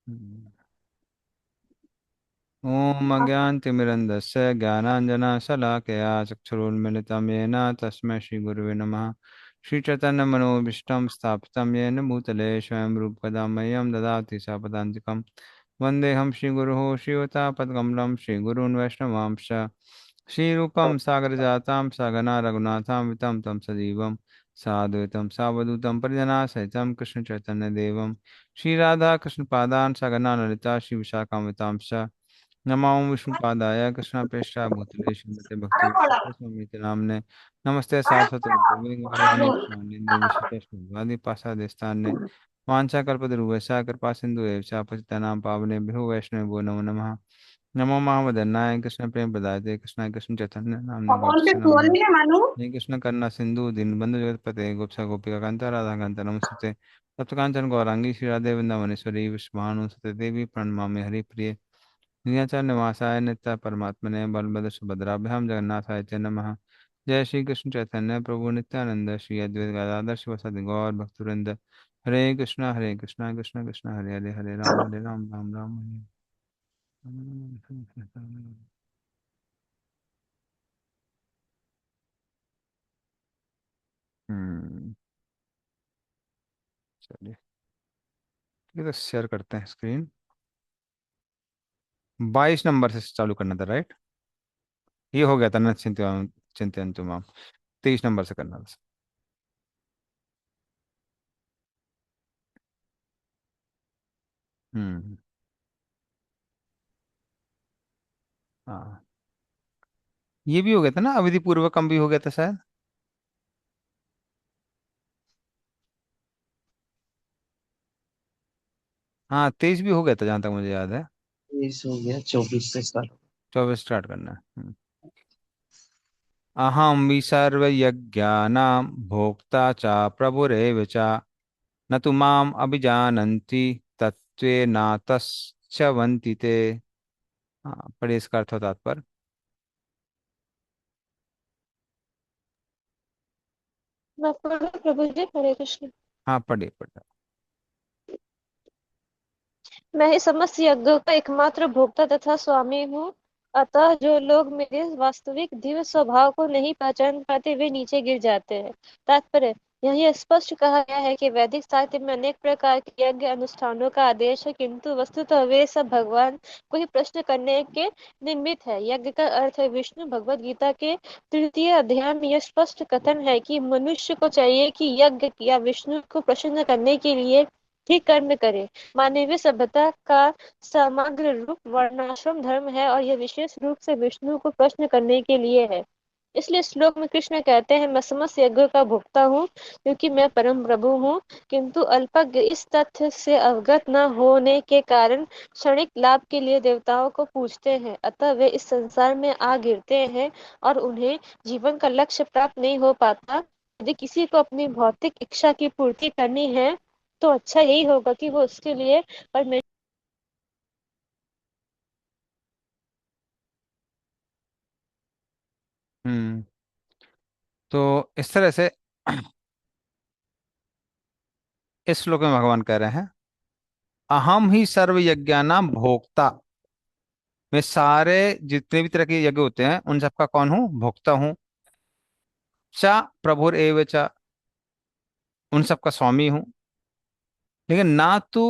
हम्म। ओम अज्ञानतिमिरन्धस्य ज्ञानाञ्जनशलाकया चक्षुरुन्मिलितं येन तस्मै श्रीगुरुवे नमः। श्रीचैतन्यमनोभीष्टं स्थापितं येन भूतले स्वयं रूपकदा मह्यं ददाति स पदान्तिकं। वन्देऽहं श्रीगुरुः श्रीयुतापद्कमलं श्रीगुरून् वैष्णवांश्च। श्रीरूपं सागरजातां सगना रघुनाथां वितं तं सजीवं साद्वैतं सावधूतं परिजनासहितं कृष्णचैतन्यदेवं श्रीराधाकृष्णपादान् सगना ललिता श्रीविशाखान्वितांश्च। नमो विष्णुपादाय कृष्णप्रेष्ठाय भूतले श्रीमते भक्ति स्वामी नामने। नमस्ते सारस्वते देवे गौरवाणी प्रचारिणे विशिष्ट पासादेस्तान्ने वाञ्छाकल्पतरुभ्यश्च कृपा सिन्धु एव च पतितानां पावनेभ्यो वैष्णवेभ्यो नमो नमः। नमो महावदन्नाय कृष्ण प्रेम प्रदायते कृष्णाय कृष्ण चैतन्य नामने कौन से गौरस्य नमो नमः। बोलने मानू। हे कृष्ण करुणा सिंधु दीनबंधु जगतपते गोप्ता गोपिका कांता राधा कांता नमस्ते। सप्तकांचन गौरांगी श्री राधे वृंदावनेश्वरी विश्वभानु देवी प्रणमामि हरिप्रिय। नीलाचल निवासाय नित्य परमात्मने बलभद्र सुभद्राभ्याम जगन्नाथाय च नमः। जय श्री कृष्ण चैतन्य प्रभु नित्यानंद श्री अद्वैत गदाधर शिवसदि गौर भक्तवृंद। हरे कृष्णा कृष्ण कृष्ण हरे हरे हरे राम राम राम हरे हरे। हम्म। चलिए, ये तो शेयर करते हैं स्क्रीन। 22 नंबर से चालू करना था, राइट? ये हो गया था ना, चिंतन चिंतन तुम। 23 नंबर से करना था। हम्म। हाँ, ये भी हो गया था ना, अवधि पूर्वकम भी हो गया था शायद। हाँ, 23 भी हो गया था जहां तक मुझे याद है। 20 हो गया, 24 से स्टार्ट। 24 स्टार्ट करना है। अहम सर्वयज्ञानां भोक्ता च प्रभुरेव च न तु माम अभिजानन्ति तत्त्वेनातश्चवन्ति ते। हाँ, पढ़िए इसका अर्थ और तात्पर्य। मैं पढ़ू प्रभु जी, हरे कृष्ण। हाँ, पढ़िए पढ़िए। मैं ही समस्त यज्ञों का एकमात्र भोक्ता तथा स्वामी हूँ। अतः जो लोग मेरे वास्तविक दिव्य स्वभाव को नहीं पहचान पाते वे नीचे गिर जाते हैं। तात्पर्य, यही स्पष्ट कहा गया है कि वैदिक साहित्य में अनेक प्रकार के यज्ञ अनुष्ठानों का आदेश है, किंतु वस्तुतः वे सब भगवान को ही प्रश्न करने के निमित्त है। यज्ञ का अर्थ है विष्णु। भगवद गीता के 3 अध्याय में यह स्पष्ट कथन है कि मनुष्य को चाहिए कि यज्ञ या विष्णु को प्रसन्न करने के लिए ठीक कर्म करे। मानवीय सभ्यता का समग्र रूप वर्णाश्रम धर्म है और यह विशेष रूप से विष्णु को प्रश्न करने के लिए है। इसलिए श्लोक में कृष्ण कहते हैं, मैं समस्त यज्ञों का भोक्ता हूँ क्योंकि मैं परम प्रभु हूँ। किंतु अल्पज्ञ इस तथ्य से अवगत न होने के कारण क्षणिक लाभ के लिए देवताओं को पूजते हैं। अतः वे इस संसार में आ गिरते हैं और उन्हें जीवन का लक्ष्य प्राप्त नहीं हो पाता। यदि किसी को अपनी भौतिक इच्छा की पूर्ति करनी है तो अच्छा यही होगा कि वो उसके लिए परमेश्वर। हम्म। तो इस तरह से इस श्लोक में भगवान कह रहे हैं, अहम ही सर्व यज्ञानां भोक्ता। मैं सारे जितने भी तरह के यज्ञ होते हैं उन सबका कौन हूँ? भोक्ता हूँ। च प्रभुर एव च, उन सबका स्वामी हूँ। लेकिन ना तो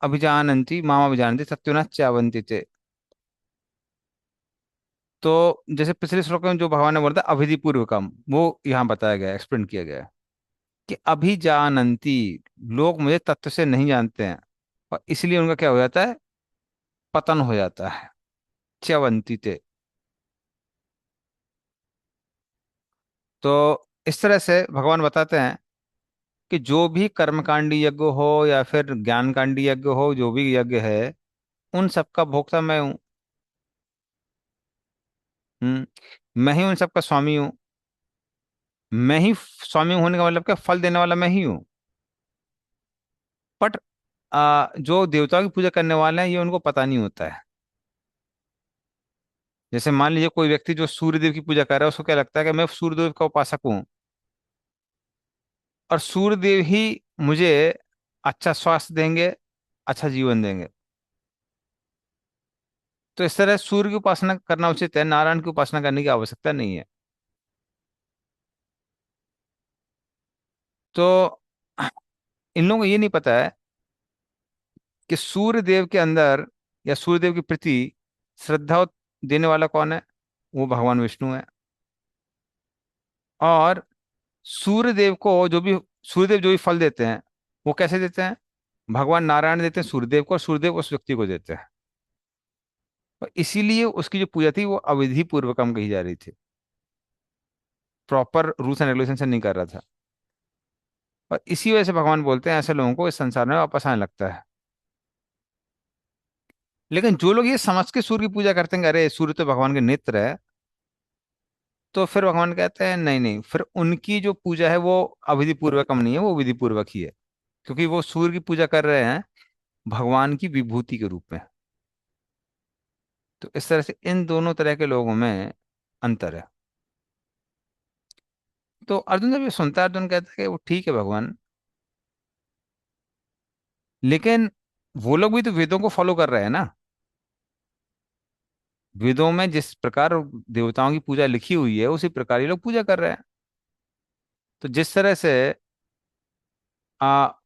अभिजानंती माम अभिजानती सत्युना च्यावंती चे। तो जैसे पिछले श्लोक में जो भगवान ने बोला था अभिधि पूर्वकम, वो यहाँ बताया गया, एक्सप्लेन किया गया है कि अभिजानंती, लोग मुझे तत्व से नहीं जानते हैं और इसलिए उनका क्या हो जाता है? पतन हो जाता है। च्यवंती ते। तो इस तरह से भगवान बताते हैं कि जो भी कर्मकांडी यज्ञ हो या फिर ज्ञानकांडी यज्ञ हो, जो भी यज्ञ है उन सबका भोक्ता मैं हूँ। मैं ही उन सबका स्वामी हूँ। मैं ही स्वामी होने का मतलब क्या? फल देने वाला मैं ही हूँ। बट जो देवताओं की पूजा करने वाले हैं ये उनको पता नहीं होता है। जैसे मान लीजिए कोई व्यक्ति जो सूर्यदेव की पूजा कर रहा है, उसको क्या लगता है कि मैं सूर्यदेव का उपासक हूँ और सूर्यदेव ही मुझे अच्छा स्वास्थ्य देंगे, अच्छा जीवन देंगे। तो इस तरह सूर्य की उपासना करना उचित है, नारायण की उपासना करने की आवश्यकता नहीं है। तो इन लोगों को ये नहीं पता है कि सूर्य देव के अंदर या सूर्य देव के प्रति श्रद्धा देने वाला कौन है? वो भगवान विष्णु है। और सूर्यदेव को जो भी सूर्यदेव जो भी फल देते हैं, वो कैसे देते हैं? भगवान नारायण देते हैं सूर्यदेव को, और सूर्यदेव उस व्यक्ति को देते हैं। और इसीलिए उसकी जो पूजा थी वो अविधि पूर्वकम कही जा रही थी, प्रॉपर रूल्स एंड रेगुलेशन से नहीं कर रहा था। और इसी वजह से भगवान बोलते हैं ऐसे लोगों को इस संसार में वापस आने लगता है। लेकिन जो लोग ये समझ के सूर्य की पूजा करते हैं कि अरे सूर्य तो भगवान के नेत्र है, तो फिर भगवान कहते हैं नहीं नहीं, फिर उनकी जो पूजा है वो अविधि पूर्वकम नहीं है, वो विधि पूर्वक ही है। क्योंकि वो सूर्य की पूजा कर रहे हैं भगवान की विभूति के रूप में। तो इस तरह से इन दोनों तरह के लोगों में अंतर है। तो अर्जुन जब ये सुनता है, अर्जुन कहता है कि वो ठीक है भगवान, लेकिन वो लोग भी तो वेदों को फॉलो कर रहे हैं ना। वेदों में जिस प्रकार देवताओं की पूजा लिखी हुई है उसी प्रकार ये लोग पूजा कर रहे हैं। तो जिस तरह से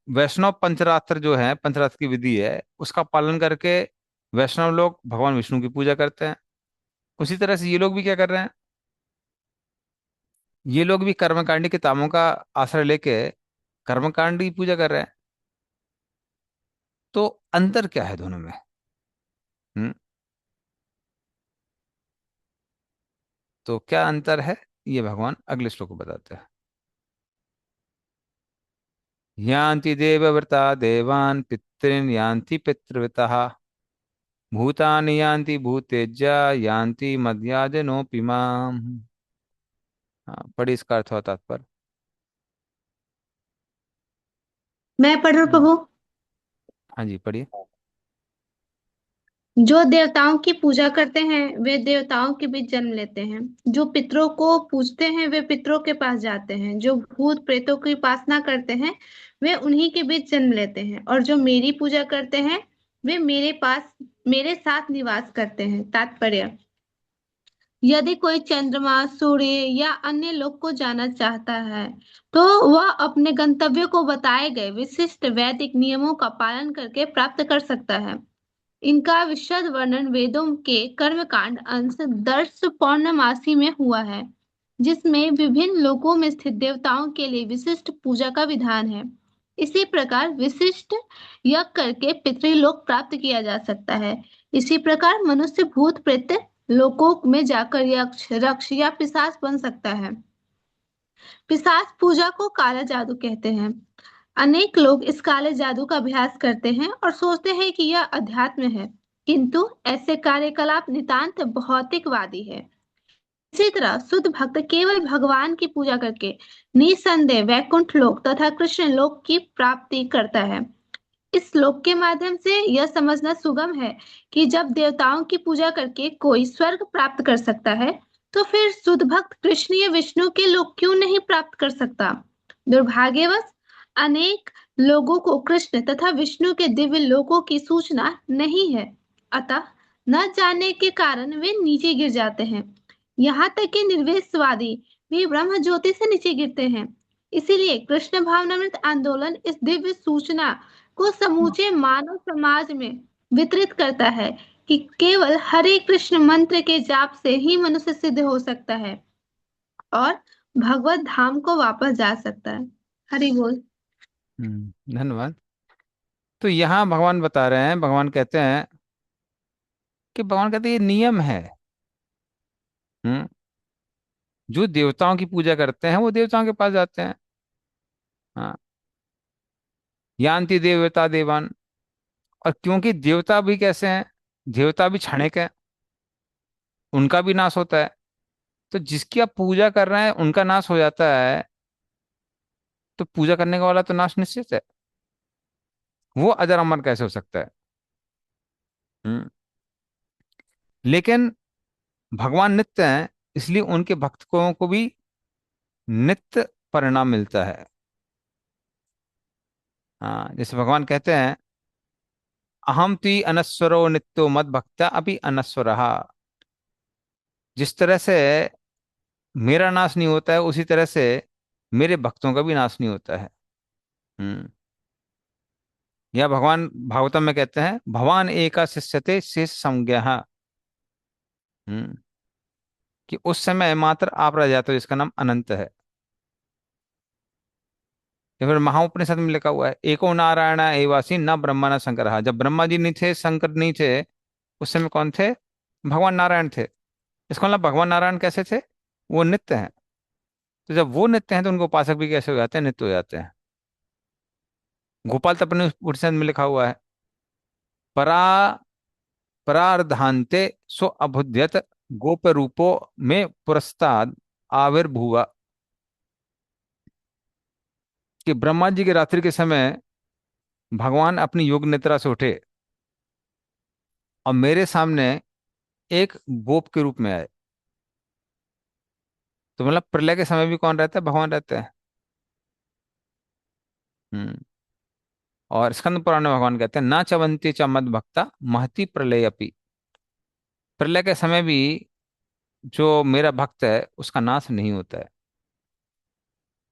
वैष्णव पंचरात्र जो है, पंचरात्र की विधि है, उसका पालन करके वैष्णव लोग भगवान विष्णु की पूजा करते हैं, उसी तरह से ये लोग भी क्या कर रहे हैं? ये लोग भी कर्मकांडी किताबों का आश्रय लेके कर्मकांड की पूजा कर रहे हैं। तो अंतर क्या है दोनों में? हम्म। तो क्या अंतर है, ये भगवान अगले श्लोक को बताते हैं। यान्ति देवव्रता देवान् पितॄन् यान्ति पितृव्रताः भूतानि यान्ति भूतेज्य यान्ति मद्याजनोऽपि माम्। हाँ, पढ़ी इसका अर्थ और तात्पर्य। मैं पढ़ रहा हूँ हम्म, प्रभु। हाँ जी पढ़िए। जो देवताओं की पूजा करते हैं वे देवताओं के बीच जन्म लेते हैं। जो पितरों को पूजते हैं वे पितरों के पास जाते हैं। जो भूत प्रेतों की उपासना करते हैं वे उन्हीं के बीच जन्म लेते हैं। और जो मेरी पूजा करते हैं वे मेरे साथ निवास करते हैं। तात्पर्य: यदि कोई चंद्रमा, सूर्य या अन्य लोक को जाना चाहता है तो वह अपने गंतव्य को बताए गए विशिष्ट वैदिक नियमों का पालन करके प्राप्त कर सकता है। इनका विशद वर्णन वेदों के कर्मकांड अंश 10 पौर्णमासी में हुआ है, जिसमें विभिन्न लोकों में स्थित देवताओं के लिए विशिष्ट पूजा का विधान है। इसी प्रकार विशिष्ट यज्ञ करके पितृलोक प्राप्त किया जा सकता है। इसी प्रकार मनुष्य भूत प्रेत लोकों में जाकर यक्ष, रक्ष या पिशाच बन सकता है। पिशाच पूजा को काला जादू कहते हैं। अनेक लोग इस काले जादू का अभ्यास करते हैं और सोचते हैं कि यह अध्यात्म है, किंतु ऐसे कार्यकलाप नितांत भौतिकवादी है। इसी तरह शुद्ध भक्त केवल भगवान की पूजा करके निसंदेह वैकुंठ लोक तथा कृष्ण लोक की प्राप्ति करता है। इस श्लोक के माध्यम से यह समझना सुगम है कि जब देवताओं की पूजा करके कोई स्वर्ग प्राप्त कर सकता है, तो फिर शुद्ध भक्त कृष्ण या विष्णु के लोक क्यों नहीं प्राप्त कर सकता। दुर्भाग्यवश अनेक लोगों को कृष्ण तथा विष्णु के दिव्य लोकों की सूचना नहीं है, अतः न जानने के कारण वे नीचे गिर जाते हैं। यहाँ तक कि निर्वेशवादी भी ब्रह्म ज्योति से नीचे गिरते हैं। इसीलिए कृष्ण भावनामृत आंदोलन इस दिव्य सूचना को समूचे मानव समाज में वितरित करता है कि केवल हरे कृष्ण मंत्र के जाप से ही मनुष्य सिद्ध हो सकता है और भगवत धाम को वापस जा सकता है। हरि बोल। धन्यवाद। तो यहाँ भगवान बता रहे हैं, भगवान कहते हैं कि भगवान कहते हैं ये नियम है। हम्म। जो देवताओं की पूजा करते हैं वो देवताओं के पास जाते हैं। हाँ। यान्ति देवता देवान। और क्योंकि देवता भी कैसे हैं, देवता भी क्षणिक है, उनका भी नाश होता है। तो जिसकी आप पूजा कर रहे हैं उनका नाश हो जाता है, तो पूजा करने का वाला तो नाश निश्चित है। वो अजर अमर कैसे हो सकता है? हम्म। लेकिन भगवान नित्य हैं, इसलिए उनके भक्तों को भी नित्य परिणाम मिलता है। हाँ, जैसे भगवान कहते हैं, अहम ती अनस्वरो नित्यो मद भक्ता अभी अनस्वरहा। जिस तरह से मेरा नाश नहीं होता है, उसी तरह से मेरे भक्तों का भी नाश नहीं होता है। हम्म। या भगवान भागवतम में कहते हैं, भगवान एका शिष्यते शेष संज्ञा। हम्म। कि उस समय मात्र आप रह जाते हो जिसका नाम अनंत है। या फिर महाउपनिषद में लिखा हुआ है, एको नारायण एवासी न ब्रह्मा न शंकर। जब ब्रह्मा जी नहीं थे, शंकर नहीं थे, उस समय कौन थे? भगवान नारायण थे। इसका मतलब भगवान नारायण कैसे थे? वो नित्य हैं। तो जब वो नित्य हैं तो उनको उपासक भी कैसे हो जाते हैं? नित्य हो जाते हैं। गोपाल तपन उपनिषद में लिखा हुआ है, परा परार्धान्ते सो अभुद्यत गोप रूपो में पुरस्ताद आविर्भुवा। कि ब्रह्मा जी के रात्रि के समय भगवान अपनी योग निद्रा से उठे और मेरे सामने एक गोप के रूप में आए। तो मतलब प्रलय के समय भी कौन रहता है? भगवान रहते हैं। हम्म। और स्कंद पुराण में भगवान कहते हैं, ना चवंती च मद भक्ता महति प्रलय अपि। प्रलय के समय भी जो मेरा भक्त है उसका नाश नहीं होता है।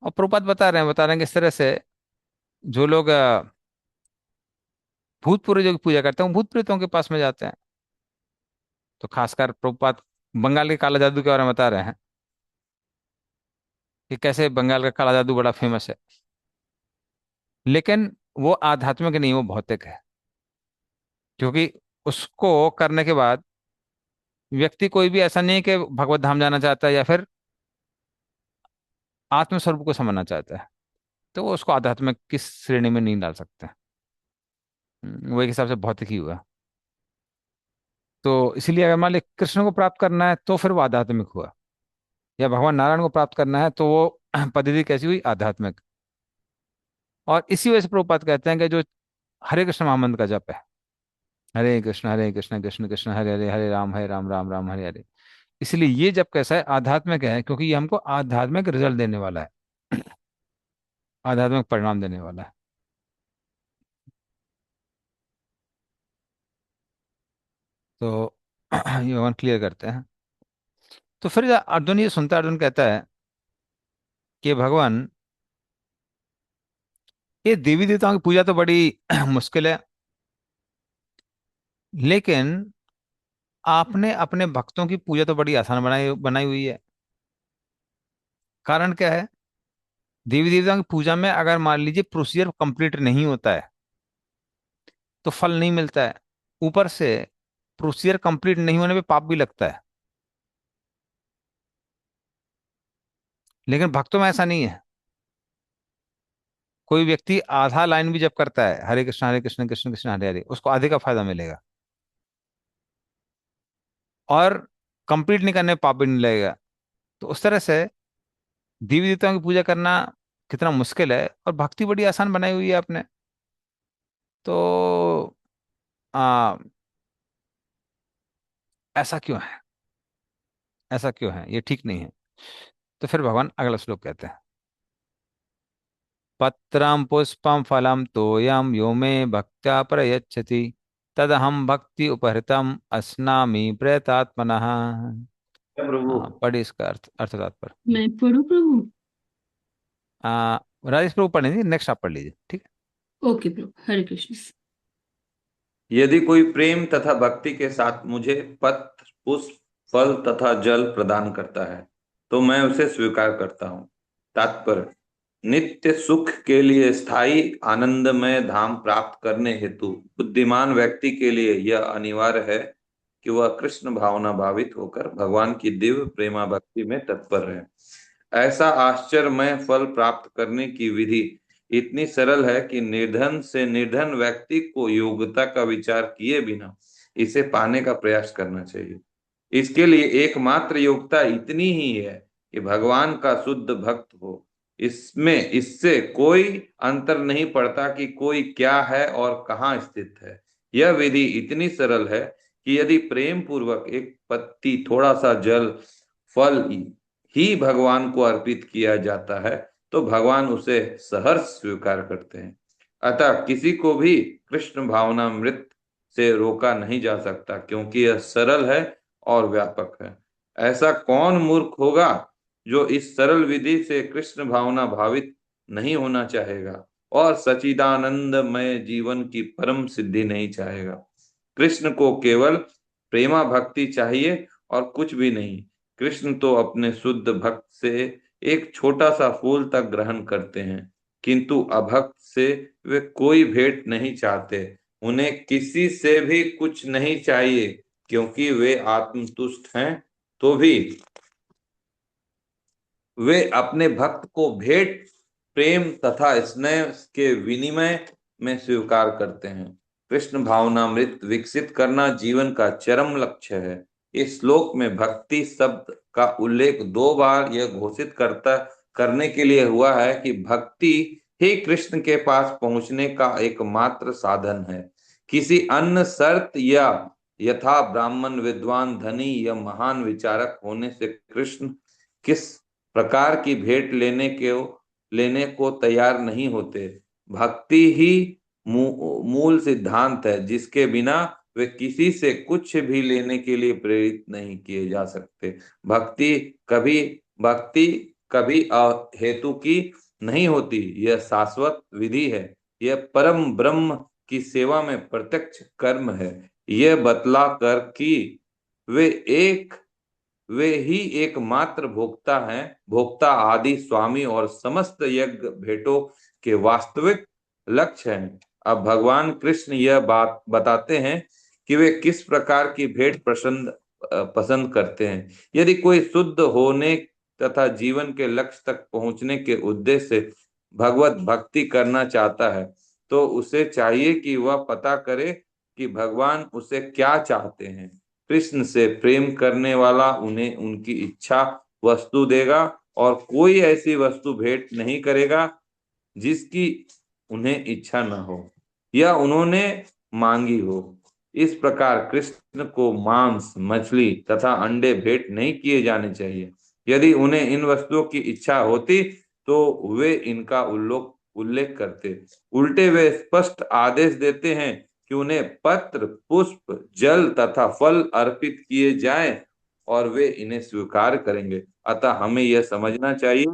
और प्रभुपाद बता रहे हैं कि इस तरह से जो लोग भूत पूर्वजों की पूजा करते हैं, वो भूत प्रेतों के पास में जाते हैं। तो खासकर प्रभुपाद बंगाल के काला जादू के बारे में बता रहे हैं कि कैसे बंगाल का काला जादू बड़ा फेमस है, लेकिन वो आध्यात्मिक नहीं, वो भौतिक है। क्योंकि उसको करने के बाद व्यक्ति कोई भी ऐसा नहीं है कि भगवत धाम जाना चाहता है या फिर आत्मस्वरूप को समझना चाहता है, तो वो उसको आध्यात्मिक किस श्रेणी में नहीं डाल सकते। वो एक हिसाब से भौतिक ही हुआ। तो इसलिए अगर मान ली कृष्ण को प्राप्त करना है तो फिर वो आध्यात्मिक हुआ, या भगवान नारायण को प्राप्त करना है तो वो पद्धति कैसी हुई? आध्यात्मिक। और इसी वजह से प्रभुपाद कहते हैं कि जो हरे कृष्ण महामंत्र का जप है, हरे कृष्ण कृष्ण कृष्ण हरे हरे, हरे राम राम राम हरे हरे, इसलिए ये जप कैसा है? आध्यात्मिक है, क्योंकि ये हमको आध्यात्मिक रिजल्ट देने वाला है, आध्यात्मिक परिणाम देने वाला है। तो ये भगवान क्लियर करते हैं। तो फिर अर्जुन ये सुनता है, अर्जुन कहता है कि भगवान, ये देवी देवताओं की पूजा तो बड़ी मुश्किल है, लेकिन आपने अपने भक्तों की पूजा तो बड़ी आसान बनाई बनाई हुई है। कारण क्या है? देवी देवताओं की पूजा में अगर मान लीजिए प्रोसीजर कंप्लीट नहीं होता है तो फल नहीं मिलता है। ऊपर से प्रोसीजर कंप्लीट नहीं होने पे पाप भी लगता है। लेकिन भक्तों में ऐसा नहीं है। कोई व्यक्ति आधा लाइन भी जब करता है, हरे कृष्ण कृष्ण कृष्ण हरे हरे, उसको आधे का फायदा मिलेगा। और कंप्लीट नहीं करने में पाप भी नहीं लगेगा। तो उस तरह से देवी देवताओं की पूजा करना कितना मुश्किल है, और भक्ति बड़ी आसान बनाई हुई है आपने। तो आ, ऐसा क्यों है? ऐसा क्यों है? ये ठीक नहीं है। तो फिर भगवान अगला श्लोक कहते हैं, पत्रम पुष्पम फलम तोयम यो मे भक्त्या प्रयच्छति तदहम भक्ति उपहृतम अस्नामि प्रयतात्मनः। प्रभु। हाँ, पढ़िए इसका अर्थ तात्पर्य। मैं पढ़ू प्रभु? राजेश प्रभु पढ़ेंगे, नेक्स्ट आप पढ़ लीजिए, ठीक है। ओके प्रभु, हरे कृष्ण। यदि कोई प्रेम तथा भक्ति के साथ मुझे पत्र पुष्प फल तथा जल प्रदान करता है तो मैं उसे स्वीकार करता हूँ। तात्पर्य, नित्य सुख के लिए स्थायी आनंदमय धाम प्राप्त करने हेतु बुद्धिमान व्यक्ति के लिए यह अनिवार्य है कि वह कृष्ण भावना भावित होकर भगवान की दिव्य प्रेमा भक्ति में तत्पर रहे। ऐसा आश्चर्यमय फल प्राप्त करने की विधि इतनी सरल है कि निर्धन से निर्धन व्यक्ति को योग्यता का विचार किए बिना इसे पाने का प्रयास करना चाहिए। इसके लिए एकमात्र योग्यता इतनी ही है कि भगवान का शुद्ध भक्त हो। इसमें इससे कोई अंतर नहीं पड़ता कि कोई क्या है और कहाँ स्थित है। यह विधि इतनी सरल है कि यदि प्रेम पूर्वक एक पत्ती थोड़ा सा जल फल ही भगवान को अर्पित किया जाता है तो भगवान उसे सहर्ष स्वीकार करते हैं। अतः किसी को भी कृष्ण भावनामृत से रोका नहीं जा सकता, क्योंकि यह सरल है और व्यापक है। ऐसा कौन मूर्ख होगा जो इस सरल विधि से कृष्ण भावना भावित नहीं होना चाहेगा और सच्चिदानंदमय जीवन की परम सिद्धि नहीं चाहेगा। कृष्ण को केवल प्रेमा भक्ति चाहिए और कुछ भी नहीं। कृष्ण तो अपने शुद्ध भक्त से एक छोटा सा फूल तक ग्रहण करते हैं, किंतु अभक्त से वे कोई भेंट नहीं चाहते। उन्हें किसी से भी कुछ नहीं चाहिए, क्योंकि वे आत्मतुष्ट हैं। तो भी वे अपने भक्त को भेंट प्रेम तथा स्नेह के विनिमय में स्वीकार करते हैं। कृष्ण भावनामृत विकसित करना जीवन का चरम लक्ष्य है। इस श्लोक में भक्ति शब्द का उल्लेख 2 बार यह घोषित करने के लिए हुआ है कि भक्ति ही कृष्ण के पास पहुंचने का एकमात्र साधन है। किसी अन्य शर्त या यथा ब्राह्मण, विद्वान, धनी या महान विचारक होने से कृष्ण किस प्रकार की भेंट लेने को तैयार नहीं होते। भक्ति ही मूल सिद्धांत है, जिसके बिना वे किसी से कुछ भी लेने के लिए प्रेरित नहीं किए जा सकते। भक्ति कभी अहेतु की नहीं होती। यह शाश्वत विधि है। यह परम ब्रह्म की सेवा में प्रत्यक्ष कर्म है। यह बतला कर कि वे ही एकमात्र भोक्ता हैं, भोक्ता आदि स्वामी और समस्त यज्ञ भेंटों के वास्तविक लक्ष्य हैं। अब भगवान कृष्ण यह बात बताते हैं कि वे किस प्रकार की भेंट पसंद करते हैं। यदि कोई शुद्ध होने तथा जीवन के लक्ष्य तक पहुंचने के उद्देश्य से भगवत भक्ति करना चाहता है, तो उसे चाहिए कि वह पता करे कि भगवान उसे क्या चाहते हैं। कृष्ण से प्रेम करने वाला उन्हें उनकी इच्छा वस्तु देगा और कोई ऐसी वस्तु भेंट नहीं करेगा जिसकी उन्हें इच्छा न हो या उन्होंने मांगी हो। इस प्रकार कृष्ण को मांस, मछली तथा अंडे भेंट नहीं किए जाने चाहिए। यदि उन्हें इन वस्तुओं की इच्छा होती तो वे इनका उल्लेख करते। उल्टे वे स्पष्ट आदेश देते हैं कि उन्हें पत्र, पुष्प, जल तथा फल अर्पित किए जाएं और वे इन्हें स्वीकार करेंगे। अतः हमें यह समझना चाहिए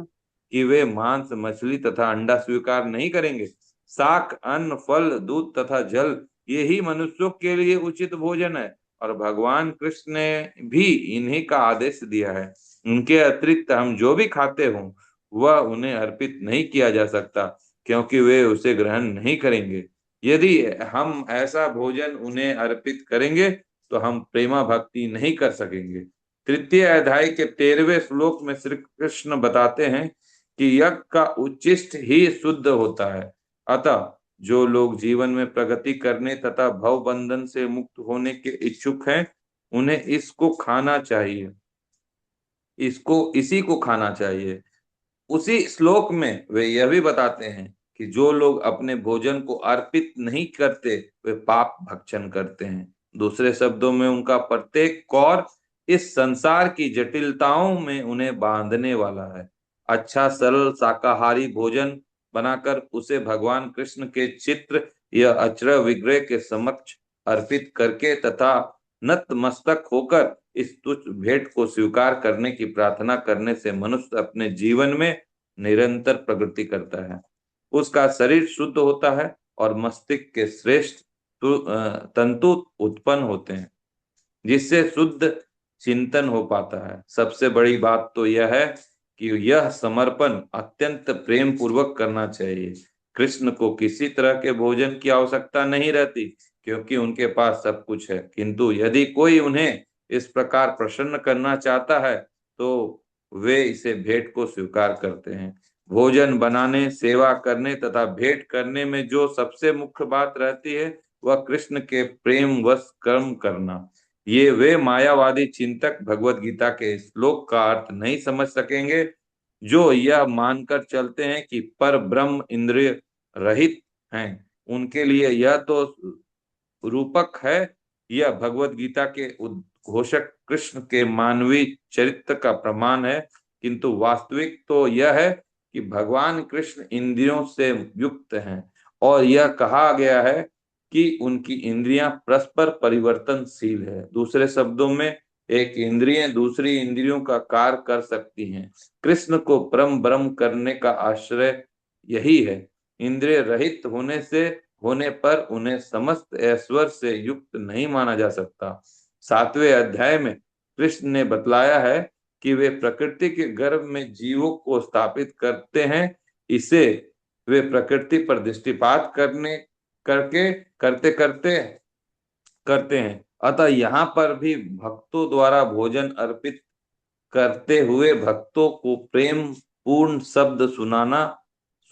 कि वे मांस, मछली तथा अंडा स्वीकार नहीं करेंगे। शाक, अन्न, फल, दूध तथा जल ये ही मनुष्यों के लिए उचित भोजन है और भगवान कृष्ण ने भी इन्हीं का आदेश दिया है। उनके अतिरिक्त हम जो भी खाते हों वह उन्हें अर्पित नहीं किया जा सकता, क्योंकि वे उसे ग्रहण नहीं करेंगे। यदि हम ऐसा भोजन उन्हें अर्पित करेंगे तो हम प्रेमा भक्ति नहीं कर सकेंगे। तृतीय अध्याय के 13वें श्लोक में श्री कृष्ण बताते हैं कि यज्ञ का उच्छिष्ट ही शुद्ध होता है। अतः जो लोग जीवन में प्रगति करने तथा भव बंधन से मुक्त होने के इच्छुक हैं, उन्हें इसी को खाना चाहिए। उसी श्लोक में वे यह भी बताते हैं कि जो लोग अपने भोजन को अर्पित नहीं करते वे पाप भक्षण करते हैं। दूसरे शब्दों में उनका प्रत्येक कौर इस संसार की जटिलताओं में उन्हें बांधने वाला है। अच्छा सरल शाकाहारी भोजन बनाकर उसे भगवान कृष्ण के चित्र या अचर विग्रह के समक्ष अर्पित करके तथा नतमस्तक होकर इस तुच्छ भेंट को स्वीकार करने की प्रार्थना करने से मनुष्य अपने जीवन में निरंतर प्रगति करता है। उसका शरीर शुद्ध होता है और मस्तिष्क के श्रेष्ठ तंतु उत्पन्न होते हैं, जिससे शुद्ध चिंतन हो पाता है। सबसे बड़ी बात तो यह है कि यह समर्पण अत्यंत प्रेम पूर्वक करना चाहिए। कृष्ण को किसी तरह के भोजन की आवश्यकता नहीं रहती, क्योंकि उनके पास सब कुछ है। किंतु यदि कोई उन्हें इस प्रकार प्रसन्न करना चाहता है तो वे इसे भेंट को स्वीकार करते हैं। भोजन बनाने, सेवा करने तथा भेंट करने में जो सबसे मुख्य बात रहती है वह कृष्ण के प्रेम वश कर्म करना। ये वे मायावादी चिंतक भगवत गीता के श्लोक का अर्थ नहीं समझ सकेंगे जो यह मानकर चलते हैं कि पर ब्रह्म इंद्रिय रहित हैं। उनके लिए यह तो रूपक है, यह भगवत गीता के उद्घोषक कृष्ण के मानवीय चरित्र का प्रमाण है। किंतु वास्तविक तो यह है कि भगवान कृष्ण इंद्रियों से युक्त हैं और यह कहा गया है कि उनकी इंद्रियां परस्पर परिवर्तनशील है। दूसरे शब्दों में, एक इंद्रिय दूसरी इंद्रियों का कार्य कर सकती हैं। कृष्ण को परम ब्रह्म करने का आश्रय यही है। इंद्रिय रहित होने पर उन्हें समस्त ऐश्वर्य से युक्त नहीं माना जा सकता। 7वें अध्याय में कृष्ण ने बतलाया है कि वे प्रकृति के गर्भ में जीवों को स्थापित करते हैं। इसे वे प्रकृति पर दृष्टिपात करके करते करते करते हैं। अतः यहाँ पर भी भक्तों द्वारा भोजन अर्पित करते हुए भक्तों को प्रेम पूर्ण शब्द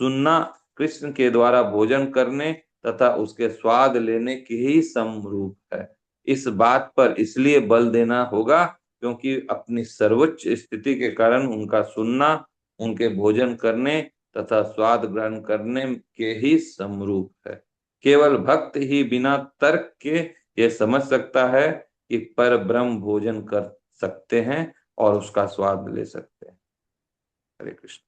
सुनना कृष्ण के द्वारा भोजन करने तथा उसके स्वाद लेने की ही समरूप है। इस बात पर इसलिए बल देना होगा क्योंकि अपनी सर्वोच्च स्थिति के कारण उनका सुनना उनके भोजन करने तथा स्वाद ग्रहण करने के ही समरूप है। केवल भक्त ही बिना तर्क के यह समझ सकता है कि पर ब्रह्म भोजन कर सकते हैं और उसका स्वाद ले सकते हैं। हरे कृष्ण।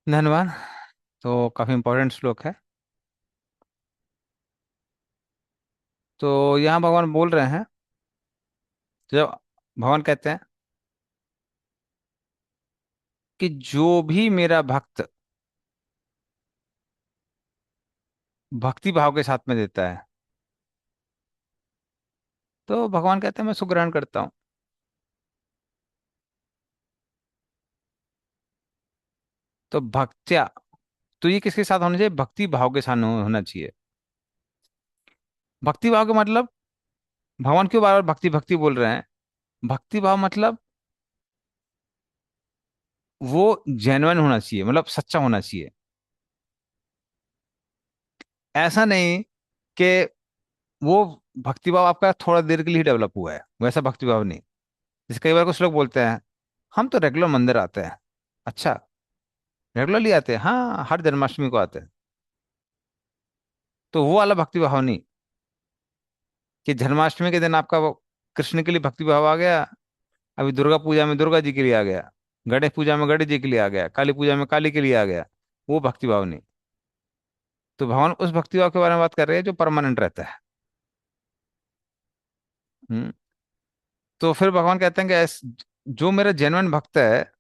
धन्यवाद। तो काफी इंपॉर्टेंट श्लोक है। तो यहाँ भगवान बोल रहे हैं, जब भगवान कहते हैं कि जो भी मेरा भक्त भक्ति भाव के साथ में देता है, तो भगवान कहते हैं मैं सुग्रहण करता हूं। तो भक्त्या, तो ये किसके साथ होना चाहिए? भक्ति भाव के साथ होना चाहिए। भक्ति भाव का मतलब, भगवान क्यों बार बार भक्ति भक्ति बोल रहे हैं? भक्ति भाव मतलब वो जेन्युइन होना चाहिए, मतलब सच्चा होना चाहिए। ऐसा नहीं कि वो भक्ति भाव आपका थोड़ा देर के लिए डेवलप हुआ है, वैसा भक्ति भाव नहीं। जैसे कई बार कुछ लोग बोलते हैं हम तो रेगुलर मंदिर आते हैं। अच्छा, रेगुलरली आते हैं? हाँ, हर जन्माष्टमी को आते हैं। तो वो वाला भक्ति भाव नहीं कि जन्माष्टमी के दिन आपका वो कृष्ण के लिए भक्ति भाव आ गया, अभी दुर्गा पूजा में दुर्गा जी के लिए आ गया, गणेश पूजा में गणेश जी के लिए आ गया, काली पूजा में काली के लिए आ गया, वो भक्ति भाव नहीं। तो भगवान उस भक्ति भाव के बारे में बात कर रहे हैं जो परमानेंट रहता है। हम्म। तो फिर भगवान कहते हैं कि जो मेरा जेन्युइन भक्त है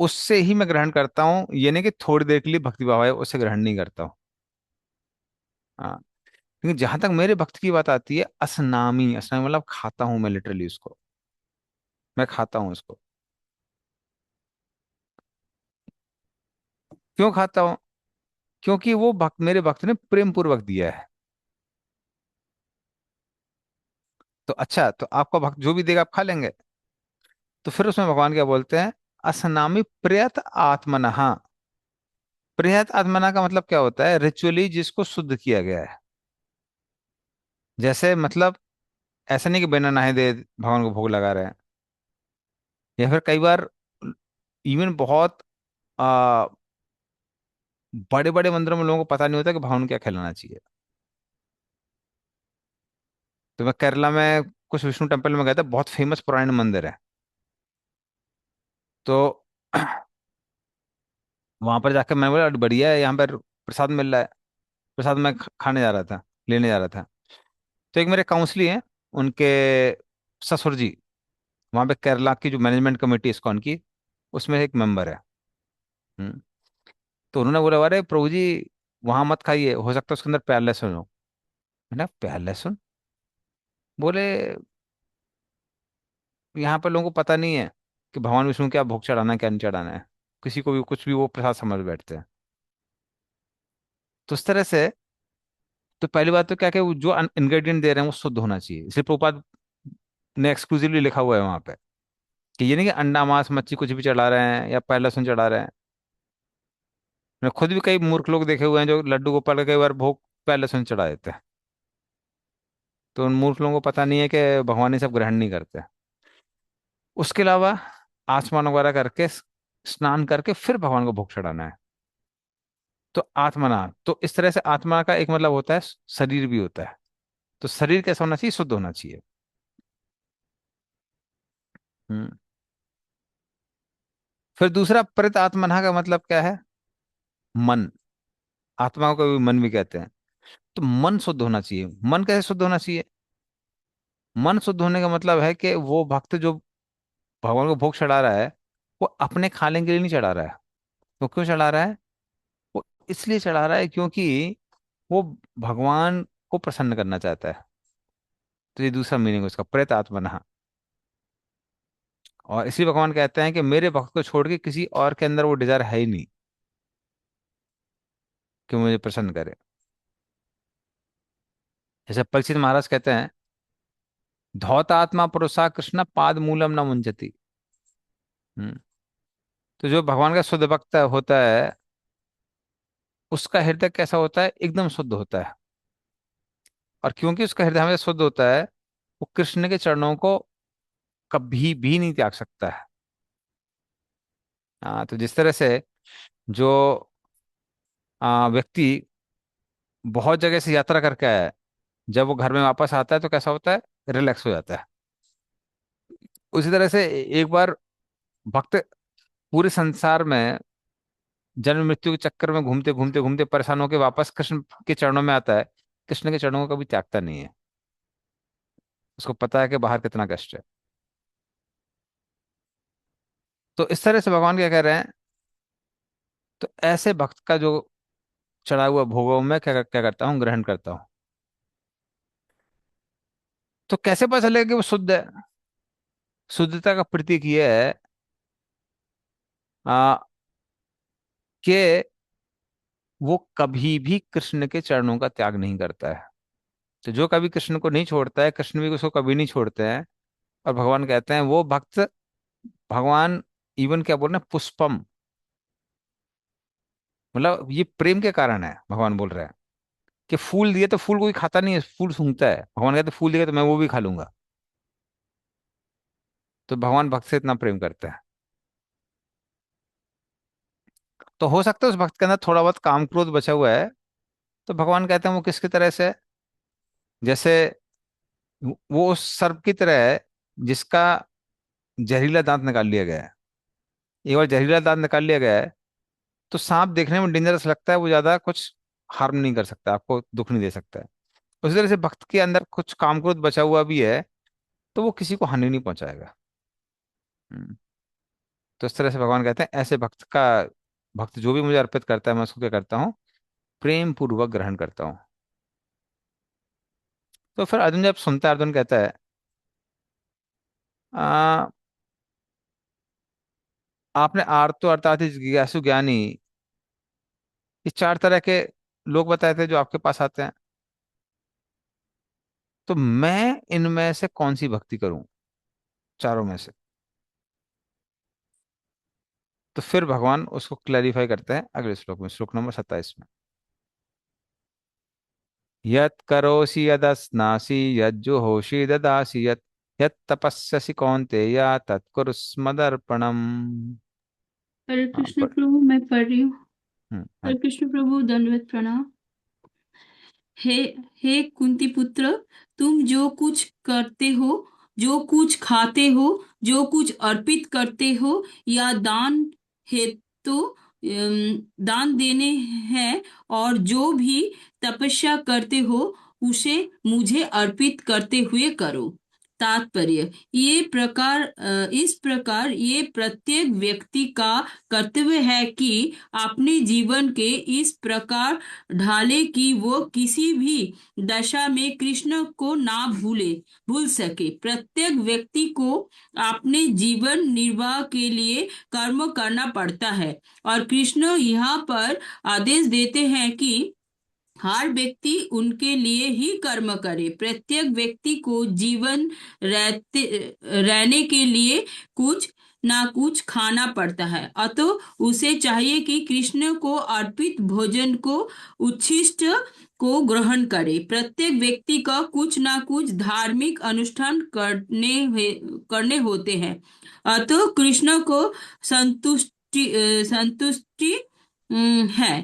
उससे ही मैं ग्रहण करता हूँ, ये नहीं कि थोड़ी देर के लिए भक्ति भाव है उससे ग्रहण नहीं करता हूँ। हाँ। लेकिन जहां तक मेरे भक्त की बात आती है, असनामी, असनामी मतलब खाता हूं मैं, लिटरली उसको मैं खाता हूं उसको। क्यों खाता हूं? क्योंकि वो भक्त, मेरे भक्त ने प्रेम पूर्वक दिया है। तो अच्छा, तो आपका भक्त जो भी देगा आप खा लेंगे? तो फिर उसमें भगवान क्या बोलते हैं? असनामी प्रयत आत्मनः। प्रयत आत्मना का मतलब क्या होता है? रिचुअली जिसको शुद्ध किया गया है। जैसे मतलब ऐसा नहीं कि बिना नहाए दे भगवान को भोग लगा रहे हैं। या फिर कई बार इवन बहुत आ, बड़े बड़े मंदिरों में लोगों को पता नहीं होता कि भगवान को क्या खिलाना चाहिए। तो मैं केरला में कुछ विष्णु टेम्पल में गया था, बहुत फेमस पुराने मंदिर है। तो वहां पर जाकर मैंने बोला बढ़िया है, यहाँ पर प्रसाद मिल रहा है। प्रसाद मैं खाने जा रहा था, लेने जा रहा था। तो एक मेरे काउंसली हैं, उनके ससुर जी वहां पे केरला की जो मैनेजमेंट कमेटी इस्कॉन की, उसमें एक मेंबर है। हम्म। तो उन्होंने बोला अरे प्रभु जी वहां मत खाइए, हो सकता है उसके अंदर प्याज लहसुन हो। मैंने कहा, प्याज लहसुन? बोले यहाँ पर लोगों को पता नहीं है कि भगवान विष्णु को क्या भोग चढ़ाना है क्या नहीं चढ़ाना है। किसी को भी कुछ भी वो प्रसाद समझ बैठते हैं। तो उस तरह से, तो पहली बात तो क्या कि वो जो इंग्रेडिएंट दे रहे हैं वो शुद्ध होना चाहिए। इसलिए प्रभुपाद ने एक्सक्लूसिवली लिखा हुआ है वहां पे कि ये नहीं कि अंडा मांस मच्छी कुछ भी चढ़ा रहे हैं या प्याज लहसुन चढ़ा रहे हैं। मैंने खुद भी कई मूर्ख लोग देखे हुए हैं जो लड्डू गोपाल का कई बार भोग प्याज लहसुन चढ़ा देते हैं। तो उन मूर्ख लोगों को पता नहीं है कि भगवान ये सब ग्रहण नहीं करते। उसके अलावा आचमन वगैरह करके स्नान करके फिर भगवान को भोग चढ़ाना है। तो आत्मना, तो इस तरह से आत्मा का एक मतलब होता है शरीर भी होता है। तो शरीर कैसा होना चाहिए? शुद्ध होना चाहिए। हम्म। फिर दूसरा प्रेत आत्मना का मतलब क्या है? मन। आत्मा को भी मन भी कहते हैं। तो मन शुद्ध होना चाहिए। मन कैसे शुद्ध होना चाहिए? मन शुद्ध होने का मतलब है कि वो भक्त जो भगवान को भोग चढ़ा रहा है, वो अपने खाने के लिए नहीं चढ़ा रहा है। वो क्यों चढ़ा रहा है? वो इसलिए चढ़ा रहा है क्योंकि वो भगवान को प्रसन्न करना चाहता है। तो ये दूसरा मीनिंग उसका, प्रेत आत्मना। और इसी भगवान कहते हैं कि मेरे भक्त को छोड़ के किसी और के अंदर वो डिजायर है ही नहीं कि मुझे प्रसन्न करे। जैसे परीक्षित महाराज कहते हैं, धौतात्मा पुरुषा कृष्ण पाद मूलम न मुंजति। हम्म। तो जो भगवान का शुद्ध भक्त होता है, उसका हृदय कैसा होता है? एकदम शुद्ध होता है। और क्योंकि उसका हृदय हमेशा शुद्ध होता है, वो कृष्ण के चरणों को कभी भी नहीं त्याग सकता है। हाँ, तो जिस तरह से जो व्यक्ति बहुत जगह से यात्रा करके आया है, जब वो घर में वापस आता है तो कैसा होता है? रिलैक्स हो जाता है। उसी तरह से एक बार भक्त पूरे संसार में जन्म मृत्यु के चक्कर में घूमते घूमते घूमते परेशान होकर वापस कृष्ण के चरणों में आता है, कृष्ण के चरणों को कभी त्यागता नहीं है। उसको पता है कि बाहर कितना कष्ट है। तो इस तरह से भगवान क्या कह रहे हैं? तो ऐसे भक्त का जो चढ़ा हुआ भोगों में क्या क्या करता हूँ? ग्रहण करता हूँ। तो कैसे पता चलेगा कि वो शुद्ध है? शुद्धता का प्रतीक ये है आ, कि वो कभी भी कृष्ण के चरणों का त्याग नहीं करता है। तो जो कभी कृष्ण को नहीं छोड़ता है, कृष्ण भी उसको कभी नहीं छोड़ते हैं। और भगवान कहते हैं वो भक्त, भगवान इवन क्या बोल रहे हैं? पुष्पम, मतलब ये प्रेम के कारण है। भगवान बोल रहे हैं कि फूल दिए तो फूल कोई खाता नहीं है, फूल सूंघता है। भगवान कहते हैं फूल दिए तो मैं वो भी खा लूंगा। तो भगवान भक्त से इतना प्रेम करते हैं। तो हो सकता है उस भक्त के अंदर थोड़ा बहुत काम क्रोध बचा हुआ है। तो भगवान कहते हैं वो किसकी तरह से है? जैसे वो उस सर्प की तरह है जिसका जहरीला दांत निकाल लिया गया है। एक बार जहरीला दांत निकाल लिया गया है तो सांप देखने में डेंजरस लगता है, वो ज्यादा कुछ हार्म नहीं कर सकता, आपको दुख नहीं दे सकता है। उसी तरह से भक्त के अंदर कुछ काम क्रोध बचा हुआ भी है, तो वो किसी को हानि नहीं पहुंचाएगा। हम्म। तो इस तरह से भगवान कहते हैं ऐसे भक्त का, भक्त जो भी मुझे अर्पित करता है मैं उसको क्या करता हूँ? प्रेम पूर्वक ग्रहण करता हूँ। तो फिर अर्जुन जब सुनता है, अर्जुन कहता है आ, आपने आर्तो अर्थात इस जिज्ञासु ज्ञानी, ये चार तरह के लोग बताए थे जो आपके पास आते हैं। तो मैं इनमें से कौन सी भक्ति करूं, चारों में से? तो फिर भगवान उसको क्लैरिफाई करते हैं अगले श्लोक में, श्लोक नंबर 27 में। यत् करोषि यदस्नासि यज्जुहोषि ददासि यत् यत् तपस्यसि कौन्तेय तत्कुरुस्मदर्पणम्। हरे हाँ, कृष्ण प्रभु, मैं पढ़ रही हूँ। हाँ। हरे कृष्ण प्रभु, दंडवत प्रणाम। हे हे कुंती पुत्र, तुम जो कुछ करते हो, जो कुछ खाते हो, जो कुछ अर्पित करते हो या दान है तो दान देने हैं, और जो भी तपस्या करते हो उसे मुझे अर्पित करते हुए करो। तात्पर्य, इस प्रकार ये प्रत्येक व्यक्ति का कर्तव्य है कि अपने जीवन के इस प्रकार ढाले कि वो किसी भी दशा में कृष्ण को ना भूल सके। प्रत्येक व्यक्ति को अपने जीवन निर्वाह के लिए कर्म करना पड़ता है, और कृष्ण यहाँ पर आदेश देते हैं कि हर व्यक्ति उनके लिए ही कर्म करे। प्रत्येक व्यक्ति को जीवन रहने के लिए कुछ ना कुछ खाना पड़ता है, अतः उसे चाहिए कि कृष्ण को अर्पित भोजन को उच्छिष्ट को ग्रहण करे। प्रत्येक व्यक्ति का कुछ ना कुछ धार्मिक अनुष्ठान करने होते हैं, अतः कृष्ण को संतुष्टि है,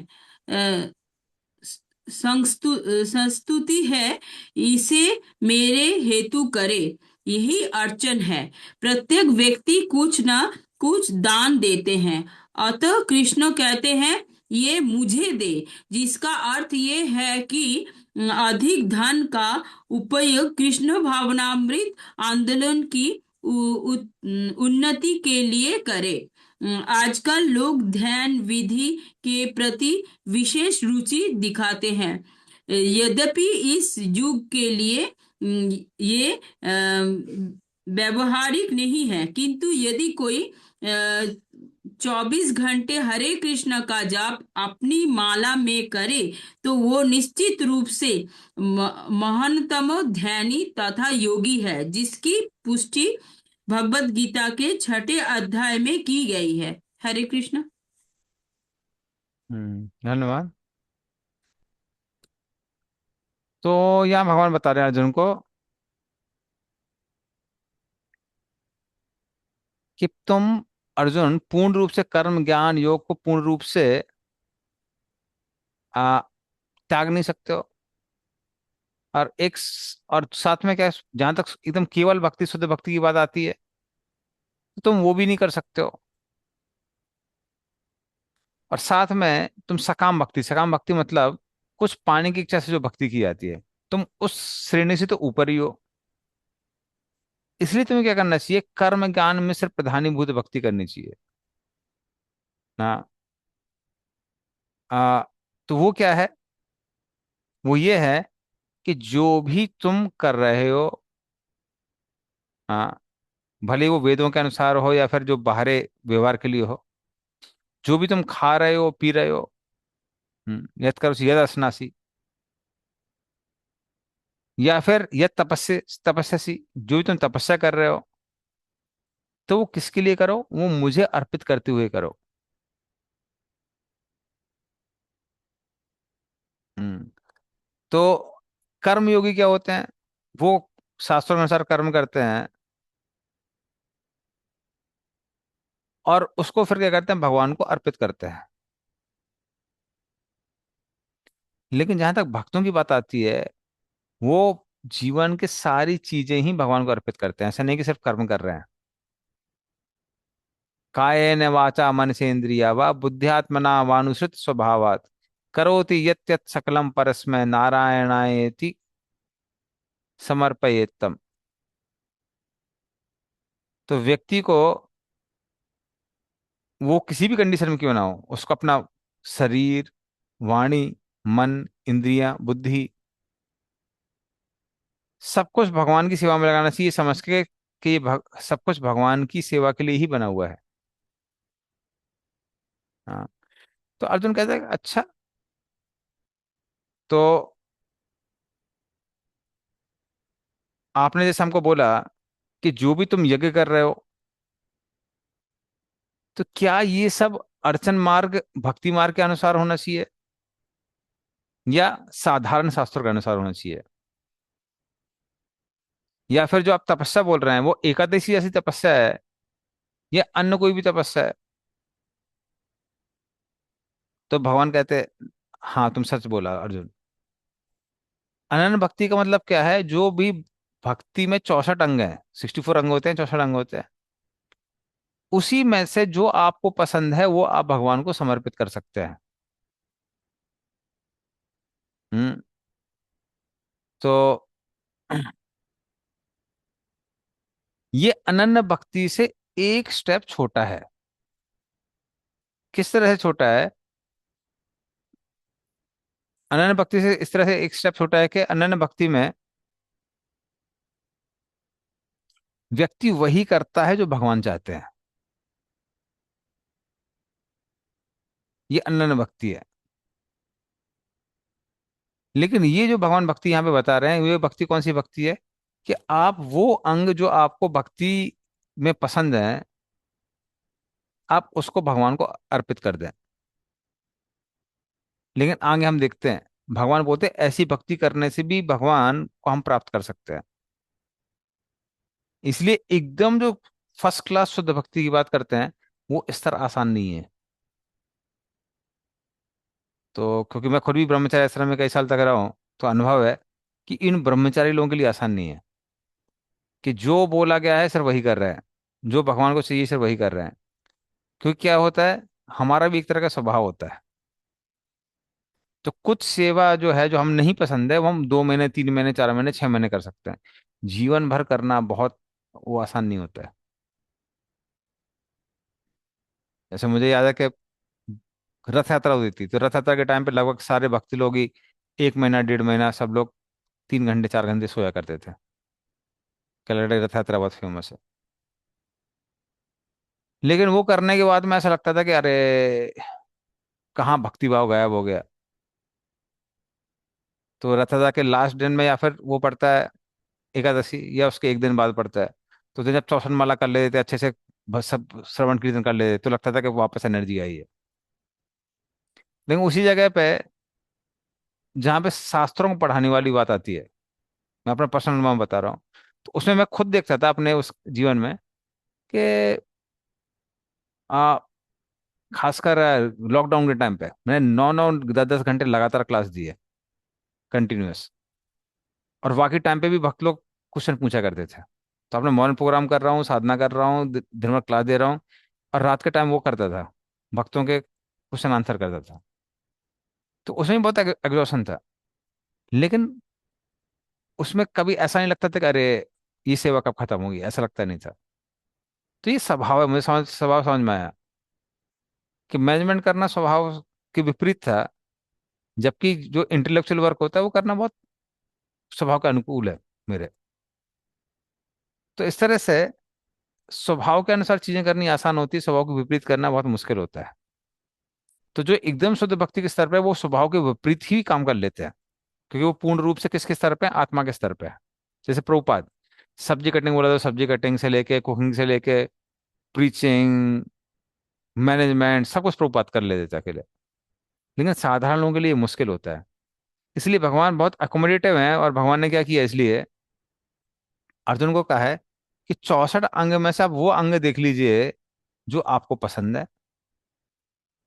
संस्तुति है, इसे मेरे हेतु करे, यही अर्चन है। प्रत्येक व्यक्ति कुछ ना कुछ दान देते हैं। अतः कृष्ण कहते हैं ये मुझे दे, जिसका अर्थ ये है कि अधिक धन का उपयोग कृष्ण भावनामृत आंदोलन की उन्नति के लिए करे। आजकल लोग ध्यान विधि के प्रति विशेष रुचि दिखाते हैं। यद्यपि इस युग के लिए ये व्यवहारिक नहीं है, किंतु यदि कोई 24 घंटे हरे कृष्ण का जाप अपनी माला में करे तो वो निश्चित रूप से महानतम ध्यानी तथा योगी है, जिसकी पुष्टि भगवत गीता के 6 अध्याय में की गई है। हरे कृष्ण। धन्यवाद। तो यहाँ भगवान बता रहे हैं अर्जुन को कि तुम अर्जुन पूर्ण रूप से कर्म ज्ञान योग को पूर्ण रूप से आ, त्याग नहीं सकते हो। और और साथ में क्या है, जहां तक एकदम केवल भक्ति शुद्ध भक्ति की बात आती है तो तुम वो भी नहीं कर सकते हो। और साथ में तुम सकाम भक्ति मतलब कुछ पाने की इच्छा से जो भक्ति की जाती है, तुम उस श्रेणी से तो ऊपर ही हो। इसलिए तुम्हें क्या करना चाहिए, कर्म ज्ञान में सिर्फ प्रधानीभूत भक्ति करनी चाहिए ना। आ, तो वो क्या है, वो ये है कि जो भी तुम कर रहे हो, हाँ, भले वो वेदों के अनुसार हो या फिर जो बाहरे व्यवहार के लिए हो, जो भी तुम खा रहे हो पी रहे हो, यत करो यद असनासी, या फिर यद तपस्यासी, जो भी तुम तपस्या कर रहे हो, तो वो किसके लिए करो, वो मुझे अर्पित करते हुए करो। हम्म तो कर्मयोगी क्या होते हैं, वो शास्त्रों के अनुसार कर्म करते हैं और उसको फिर क्या करते हैं, भगवान को अर्पित करते हैं। लेकिन जहां तक भक्तों की बात आती है, वो जीवन के सारी चीजें ही भगवान को अर्पित करते हैं। ऐसा नहीं कि सिर्फ कर्म कर रहे हैं। कायेन वाचा मनसेन्द्रिया वा बुद्ध्यात्मना वानुसृत स्वभावात् करोति यत् यत् सकलम परस्मै नारायणायेति समर्पयेत्तम। तो व्यक्ति को वो किसी भी कंडीशन में क्यों ना हो, उसको अपना शरीर, वाणी, मन, इंद्रियां, बुद्धि, सब कुछ भगवान की सेवा में लगाना चाहिए, समझ के कि ये सब कुछ भगवान की सेवा के लिए ही बना हुआ है। हाँ। तो अर्जुन कहता है अच्छा, तो आपने जैसे हमको बोला कि जो भी तुम यज्ञ कर रहे हो, तो क्या ये सब अर्चन मार्ग भक्ति मार्ग के अनुसार होना चाहिए या साधारण शास्त्रों के अनुसार होना चाहिए, या फिर जो आप तपस्या बोल रहे हैं वो एकादशी जैसी तपस्या है या अन्य कोई भी तपस्या है। तो भगवान कहते हैं हाँ तुम सच बोला अर्जुन। अनन्य भक्ति का मतलब क्या है, जो भी भक्ति में 64 अंग हैं, 64 अंग होते हैं, 64 अंग होते हैं, उसी में से जो आपको पसंद है वो आप भगवान को समर्पित कर सकते हैं। हम्म तो ये अनन्य भक्ति से एक स्टेप छोटा है। किस तरह से छोटा है, अनन्य भक्ति से इस तरह से एक स्टेप छोटा है कि अनन्य भक्ति में व्यक्ति वही करता है जो भगवान चाहते हैं। ये अनन्य भक्ति है। लेकिन ये जो भगवान भक्ति यहाँ पे बता रहे हैं, ये भक्ति कौन सी भक्ति है, कि आप वो अंग जो आपको भक्ति में पसंद है, आप उसको भगवान को अर्पित कर दें। लेकिन आगे हम देखते हैं भगवान बोलते हैं ऐसी भक्ति करने से भी भगवान को हम प्राप्त कर सकते हैं। इसलिए एकदम जो फर्स्ट क्लास शुद्ध भक्ति की बात करते हैं, वो स्तर आसान नहीं है। तो क्योंकि मैं खुद भी ब्रह्मचारी आश्रम में कई साल तक रहा हूं, तो अनुभव है कि इन ब्रह्मचारी लोगों के लिए आसान नहीं है कि जो बोला गया है सिर्फ वही कर रहे हैं, जो भगवान को चाहिए सिर्फ वही कर रहे हैं। क्योंकि क्या होता है, हमारा भी एक तरह का स्वभाव होता है। तो कुछ सेवा जो है, जो हम नहीं पसंद है, वो हम 2 महीने, 3 महीने, 4 महीने, 6 महीने कर सकते हैं। जीवन भर करना बहुत, वो आसान नहीं होता है। जैसे मुझे याद है कि रथ यात्रा होती थी, तो रथ यात्रा के टाइम पे लगभग सारे भक्ति लोग ही 1 महीना, 1.5 महीना सब लोग 3 घंटे, 4 घंटे सोया करते थे। कलकत्ता की रथ यात्रा बहुत फेमस है। लेकिन वो करने के बाद में ऐसा लगता था कि अरे, कहाँ भक्तिभाव गायब हो गया। तो रथ यात्रा के लास्ट दिन में, या फिर वो पड़ता है एकादशी, या उसके एक दिन बाद पड़ता है, तो जब चौसठ माला कर लेते थे अच्छे से, बस सब श्रवण कीर्तन कर लेते, तो लगता था कि वापस एनर्जी आई है। लेकिन उसी जगह पे जहाँ पे शास्त्रों को पढ़ाने वाली बात आती है, मैं अपना पर्सनल अनुभव बता रहा हूँ, तो उसमें मैं खुद देखता था अपने उस जीवन में कि आ, खासकर लॉकडाउन के टाइम पे मैंने 9 9 10 10 घंटे लगातार क्लास दी है, कंटिन्यूअस। और बाकी टाइम पे भी भक्त लोग क्वेश्चन पूछा करते थे। तो अपने मॉर्निंग प्रोग्राम कर रहा हूँ, साधना कर रहा हूँ, दिन भर क्लास दे रहा हूँ, और रात के टाइम वो करता था, भक्तों के क्वेश्चन आंसर करता था। तो उसमें भी बहुत एग्जॉशन था। लेकिन उसमें कभी ऐसा नहीं लगता था कि अरे, ये सेवा कब खत्म होगी, ऐसा लगता नहीं था। तो ये स्वभाव है, मुझे स्वभाव समझ में आया कि मैनेजमेंट करना स्वभाव के विपरीत था, जबकि जो इंटेलेक्चुअल वर्क होता है वो करना बहुत स्वभाव के अनुकूल है मेरे। तो इस तरह से स्वभाव के अनुसार चीजें करनी आसान होती है, स्वभाव के विपरीत करना बहुत मुश्किल होता है। तो जो एकदम शुद्ध भक्ति के स्तर पे है, वो स्वभाव के विपरीत ही काम कर लेते हैं, क्योंकि वो पूर्ण रूप से किसके स्तर पे है, आत्मा के स्तर पे है। जैसे प्रभुपाद, सब्जी कटिंग बोला, तो सब्जी कटिंग से लेके कुकिंग से लेके प्रीचिंग, मैनेजमेंट, सब कुछ प्रभुपाद कर लेते थे अकेले। लेकिन साधारण लोगों के लिए ये मुश्किल होता है। इसलिए भगवान बहुत अकोमोडेटिव हैं, और भगवान ने क्या किया, इसलिए अर्जुन को कहा है कि 64 अंग में से आप वो अंग देख लीजिए जो आपको पसंद है,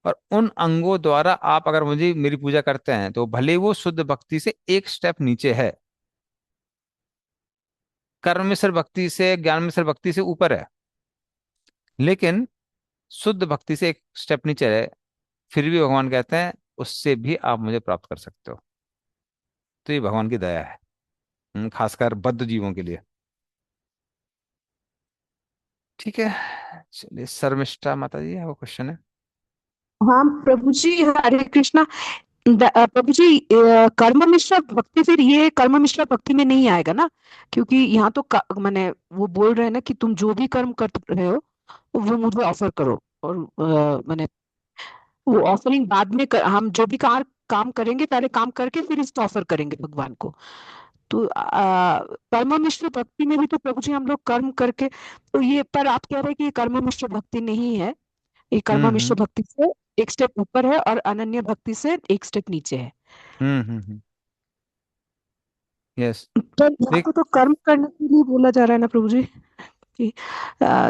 और उन अंगों द्वारा आप अगर मुझे मेरी पूजा करते हैं, तो भले ही वो शुद्ध भक्ति से एक स्टेप नीचे है, कर्म मिश्र भक्ति से, ज्ञान मिश्र भक्ति से ऊपर है, लेकिन शुद्ध भक्ति से एक स्टेप नीचे है, फिर भी भगवान कहते हैं उससे भी आप मुझे प्राप्त कर सकते हो। तो ये भगवान की दया है, खासकर बद्ध जीवों के लिए। ठीक है, चलिए, शर्मिष्ठा माता जी, वो क्वेश्चन है। हाँ प्रभु जी, हरे कृष्णा। प्रभु जी, कर्म मिश्रा भक्ति, फिर ये कर्म मिश्रा भक्ति में नहीं आएगा ना? क्योंकि यहाँ तो मैंने वो बोल रहे हैं ना कि तुम जो भी कर्म कर रहे हो वो मुझे ऑफर करो, और मैंने वो ऑफरिंग बाद में हम जो भी काम करेंगे, पहले काम करके फिर इसको ऑफर करेंगे भगवान को। तो कर्म मिश्र भक्ति में भी तो प्रभु जी हम लोग कर्म करके, तो ये पर आप कह रहे हैं कि ये कर्म मिश्र भक्ति नहीं है, ये कर्म मिश्र हम्म। भक्ति से एक स्टेप ऊपर है और अनन्य भक्ति से एक स्टेप नीचे है। हम्म। यस। पर यहाँ देख, तो कर्म करने के लिए बोला जा रहा है ना प्रभु जी, कि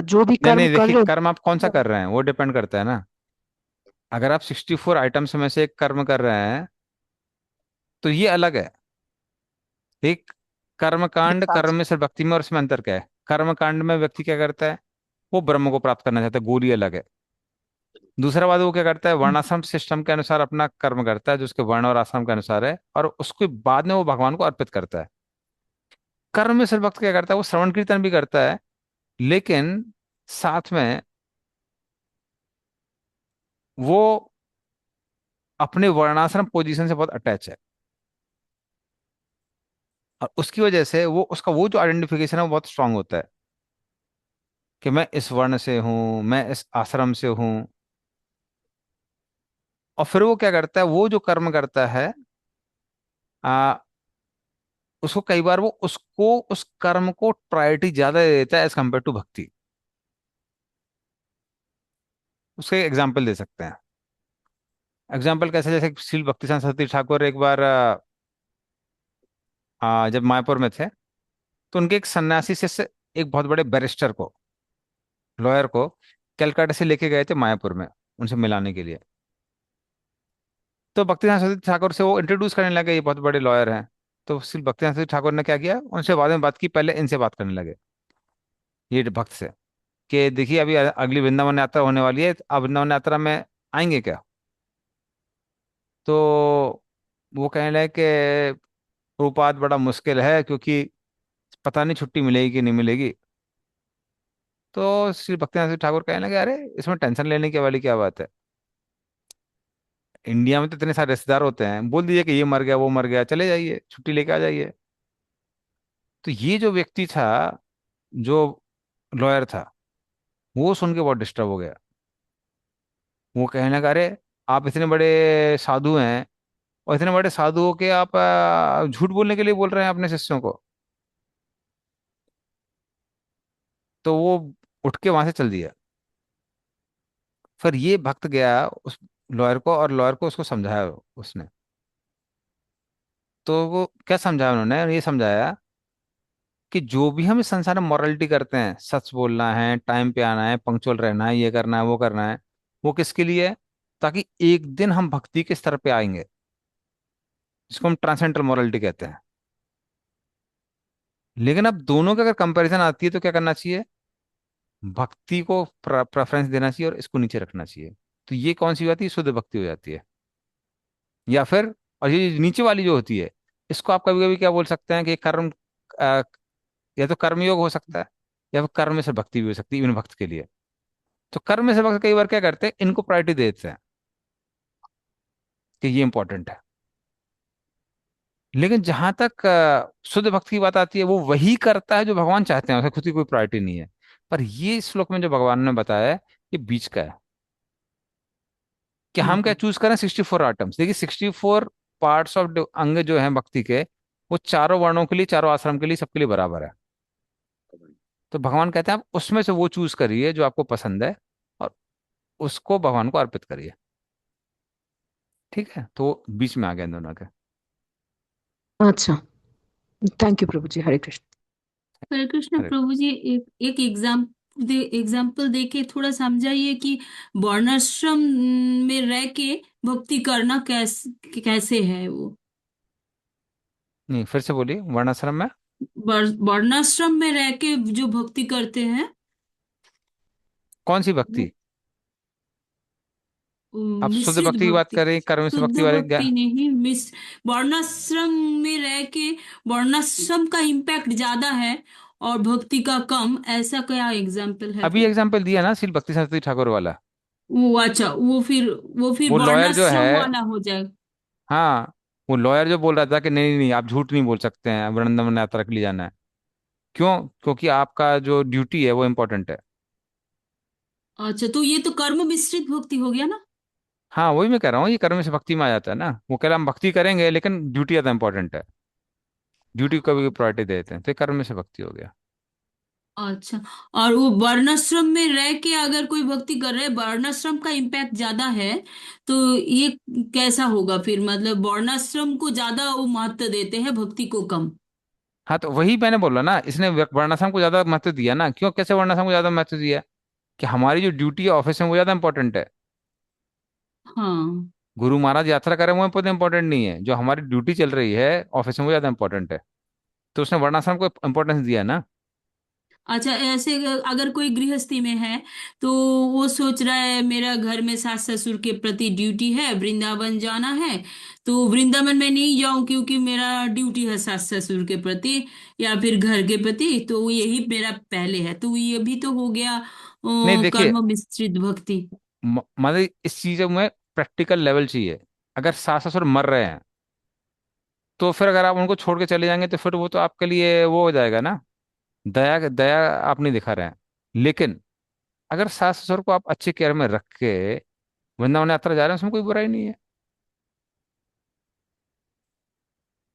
जो भी नहीं कर्म नहीं, कर देखिए, रहे कर्म आप कौन सा हो। कर रहे हैं वो डिपेंड करता है ना। अगर आप 64 आइटम्स में से एक कर्म कर रहे हैं, तो ये अलग है। एक कर्म कांड, कर्म में, सिर्फ भक्ति में और इसमें अंतर क्या है? कर्म कांड में व्यक्ति क्या करता है, वो ब्रह्म को प्राप्त करना चाहता है, गोली अलग है। दूसरा बात, वो क्या करता है, वर्णाश्रम सिस्टम के अनुसार अपना कर्म करता है, जो उसके वर्ण और आश्रम के अनुसार है, और उसके बाद में वो भगवान को अर्पित करता है। कर्म में सिर्फ भक्त क्या करता है, वो श्रवण कीर्तन भी करता है, लेकिन साथ में वो अपने वर्णाश्रम पोजीशन से बहुत अटैच है, और उसकी वजह से वो, उसका वो जो आइडेंटिफिकेशन है वो बहुत स्ट्रांग होता है, कि मैं इस वर्ण से हूँ, मैं इस आश्रम से हूँ। और फिर वो क्या करता है, वो जो कर्म करता है, आ, उसको कई बार वो उसको, उस कर्म को प्रायोरिटी ज्यादा दे देता है एज कम्पेयर टू भक्ति। उसके एग्जाम्पल दे सकते हैं। एग्जाम्पल कैसे, जैसे श्रील भक्ति सरस्वती ठाकुर एक बार जब मायापुर में थे, तो उनके एक सन्यासी से एक बहुत बड़े बैरिस्टर को, लॉयर को, कलकत्ता से लेके गए थे मायापुर में उनसे मिलाने के लिए। तो भक्ति सरस्वती ठाकुर से वो इंट्रोड्यूस करने लगे, ये बहुत बड़े लॉयर हैं। तो श्री भक्ति सरस्वती ठाकुर ने क्या किया, उनसे बाद में बात की, पहले इनसे बात करने लगे, ये भक्त से, कि देखिए अभी अगली वृंदावन यात्रा होने वाली है, अब वृंदावन यात्रा में आएंगे क्या? तो वो कहने लगे कि प्रभुपाद बड़ा मुश्किल है, क्योंकि पता नहीं छुट्टी मिलेगी कि नहीं मिलेगी। तो श्री भक्तिनाथ ठाकुर कहने लगे, अरे इसमें टेंशन लेने की वाली क्या बात है, इंडिया में तो इतने सारे रिश्तेदार होते हैं, बोल दीजिए कि ये मर गया वो मर गया, चले जाइए छुट्टी लेके आ जाइए। तो ये जो व्यक्ति था, जो लॉयर था, वो सुन के बहुत डिस्टर्ब हो गया। वो कहने लगा, अरे आप इतने बड़े साधु हैं, और इतने बड़े साधु हो के आप झूठ बोलने के लिए बोल रहे हैं अपने शिष्यों को। तो वो उठ के वहां से चल दिया। फिर ये भक्त गया उस लॉयर को, और लॉयर को उसको समझाया उसने। तो वो क्या समझाया उन्होंने, ये समझाया कि जो भी हम इस संसार में मॉरलिटी करते हैं, सच बोलना है, टाइम पे आना है, पंक्चुअल रहना है, ये करना है वो करना है, वो किसके लिए है? ताकि एक दिन हम भक्ति के स्तर पे आएंगे, जिसको हम ट्रांसेंडेंटल मॉरलिटी कहते हैं। लेकिन अब दोनों की अगर कंपैरिजन आती है तो क्या करना चाहिए? भक्ति को प्रेफरेंस देना चाहिए और इसको नीचे रखना चाहिए। तो ये कौन सी बात है? शुद्ध भक्ति हो जाती है। या फिर, और ये नीचे वाली जो होती है, इसको आप कभी कभी क्या बोल सकते हैं कि कर्म, अ, या तो कर्मयोग हो सकता है, या फिर कर्म से भक्ति भी हो सकती है इवन भक्त के लिए। तो कर्म में से भक्त कई बार क्या करते हैं, इनको प्रायोरिटी दे देते हैं कि ये इंपॉर्टेंट है। लेकिन जहां तक शुद्ध भक्त की बात आती है, वो वही करता है जो भगवान चाहते हैं, उसे खुद की कोई प्रायोरिटी नहीं है। पर ये श्लोक में जो भगवान ने बताया है, ये बीच का है। कि हम क्या हम्म। चूज करें? 64 आइटम्स, देखिए 64 पार्ट्स ऑफ अंग जो है भक्ति के, वो चारों वर्णों के लिए, चारों आश्रम के लिए, सबके लिए बराबर है। तो भगवान कहते हैं आप उसमें से वो चूज करिए जो आपको पसंद है, और उसको भगवान को अर्पित करिए। ठीक है, तो बीच में आ गए इन दोनों के। अच्छा, थैंक यू प्रभु जी, हरे कृष्ण। हरे कृष्ण अरे प्रभु जी, एक एक एग्जाम्पल दे के थोड़ा समझाइए कि वर्णाश्रम में रह के भक्ति करना कैसे है वो। नहीं, फिर से बोलिए, वर्णाश्रम में वर्णाश्रम में रह के जो भक्ति करते हैं, कौन सी वो भक्ति? आप शुद्ध मिश्रित भक्ति की बात भक्ति, करें, कर्म से शुद्ध भक्ति वाले भक्ति नहीं, मिस वर्णाश्रम में रह के वर्णाश्रम का इम्पैक्ट ज्यादा है और भक्ति का कम, ऐसा क्या एग्जाम्पल है अभी फिर? एग्जाम्पल दिया ना, श्री भक्ति सरस्वती ठाकुर वाला। वो अच्छा, वो फिर वो लॉयर जो वर्णाश्रम है, वाला हो जाएगा। हाँ, वो लॉयर जो बोल रहा था कि नहीं नहीं नहीं, आप झूठ नहीं बोल सकते हैं, वृंदावन यात्रा के लिए जाना है। क्यों? क्योंकि आपका जो ड्यूटी है वो इम्पोर्टेंट है। अच्छा, तो ये तो कर्म मिश्रित भक्ति हो गया ना। हाँ, वही मैं कह रहा हूँ, ये कर्म से भक्ति में आ जाता है ना। वो कह रहा हम भक्ति करेंगे लेकिन ड्यूटी ज़्यादा इंपॉर्टेंट है, ड्यूटी को कभी प्रायोरिटी देते हैं, तो ये कर्म से भक्ति हो गया। अच्छा, और वो वर्णाश्रम में रह के अगर कोई भक्ति कर रहे हैं, वर्णाश्रम का इम्पैक्ट ज्यादा है, तो ये कैसा होगा फिर? मतलब वर्णाश्रम को ज्यादा वो महत्व देते हैं, भक्ति को कम। हाँ, तो वही मैंने बोला ना, इसने वर्णाश्रम को ज़्यादा महत्व दिया ना। क्यों? कैसे वर्णाश्रम को ज़्यादा महत्व दिया? कि हमारी जो ड्यूटी है ऑफिस में वो ज़्यादा इंपॉर्टेंट है। हाँ। गुरु महाराज यात्रा करें वो बहुत इंपॉर्टेंट नहीं है, जो हमारी ड्यूटी चल रही है ऑफिस में वो ज़्यादा इंपॉर्टेंट है। तो उसने वर्णाश्रम को इंपॉर्टेंस दिया ना। अच्छा, ऐसे अगर कोई गृहस्थी में है, तो वो सोच रहा है मेरा घर में सास ससुर के प्रति ड्यूटी है, वृंदावन जाना है, तो वृंदावन में नहीं जाऊं क्योंकि मेरा ड्यूटी है सास ससुर के प्रति या फिर घर के प्रति, तो यही मेरा पहले है, तो ये भी तो हो गया नहीं देखिए, कर्म मिश्रित भक्ति। मतलब इस चीज में प्रैक्टिकल लेवल चाहिए। अगर सास ससुर मर रहे हैं, तो फिर अगर आप उनको छोड़ के चले जाएंगे तो फिर वो तो आपके लिए वो हो जाएगा ना, दया दया आप नहीं दिखा रहे हैं। लेकिन अगर सास ससुर को आप अच्छे केयर में रख के वृंदावन यात्रा जा रहे हैं, उसमें कोई बुराई नहीं है।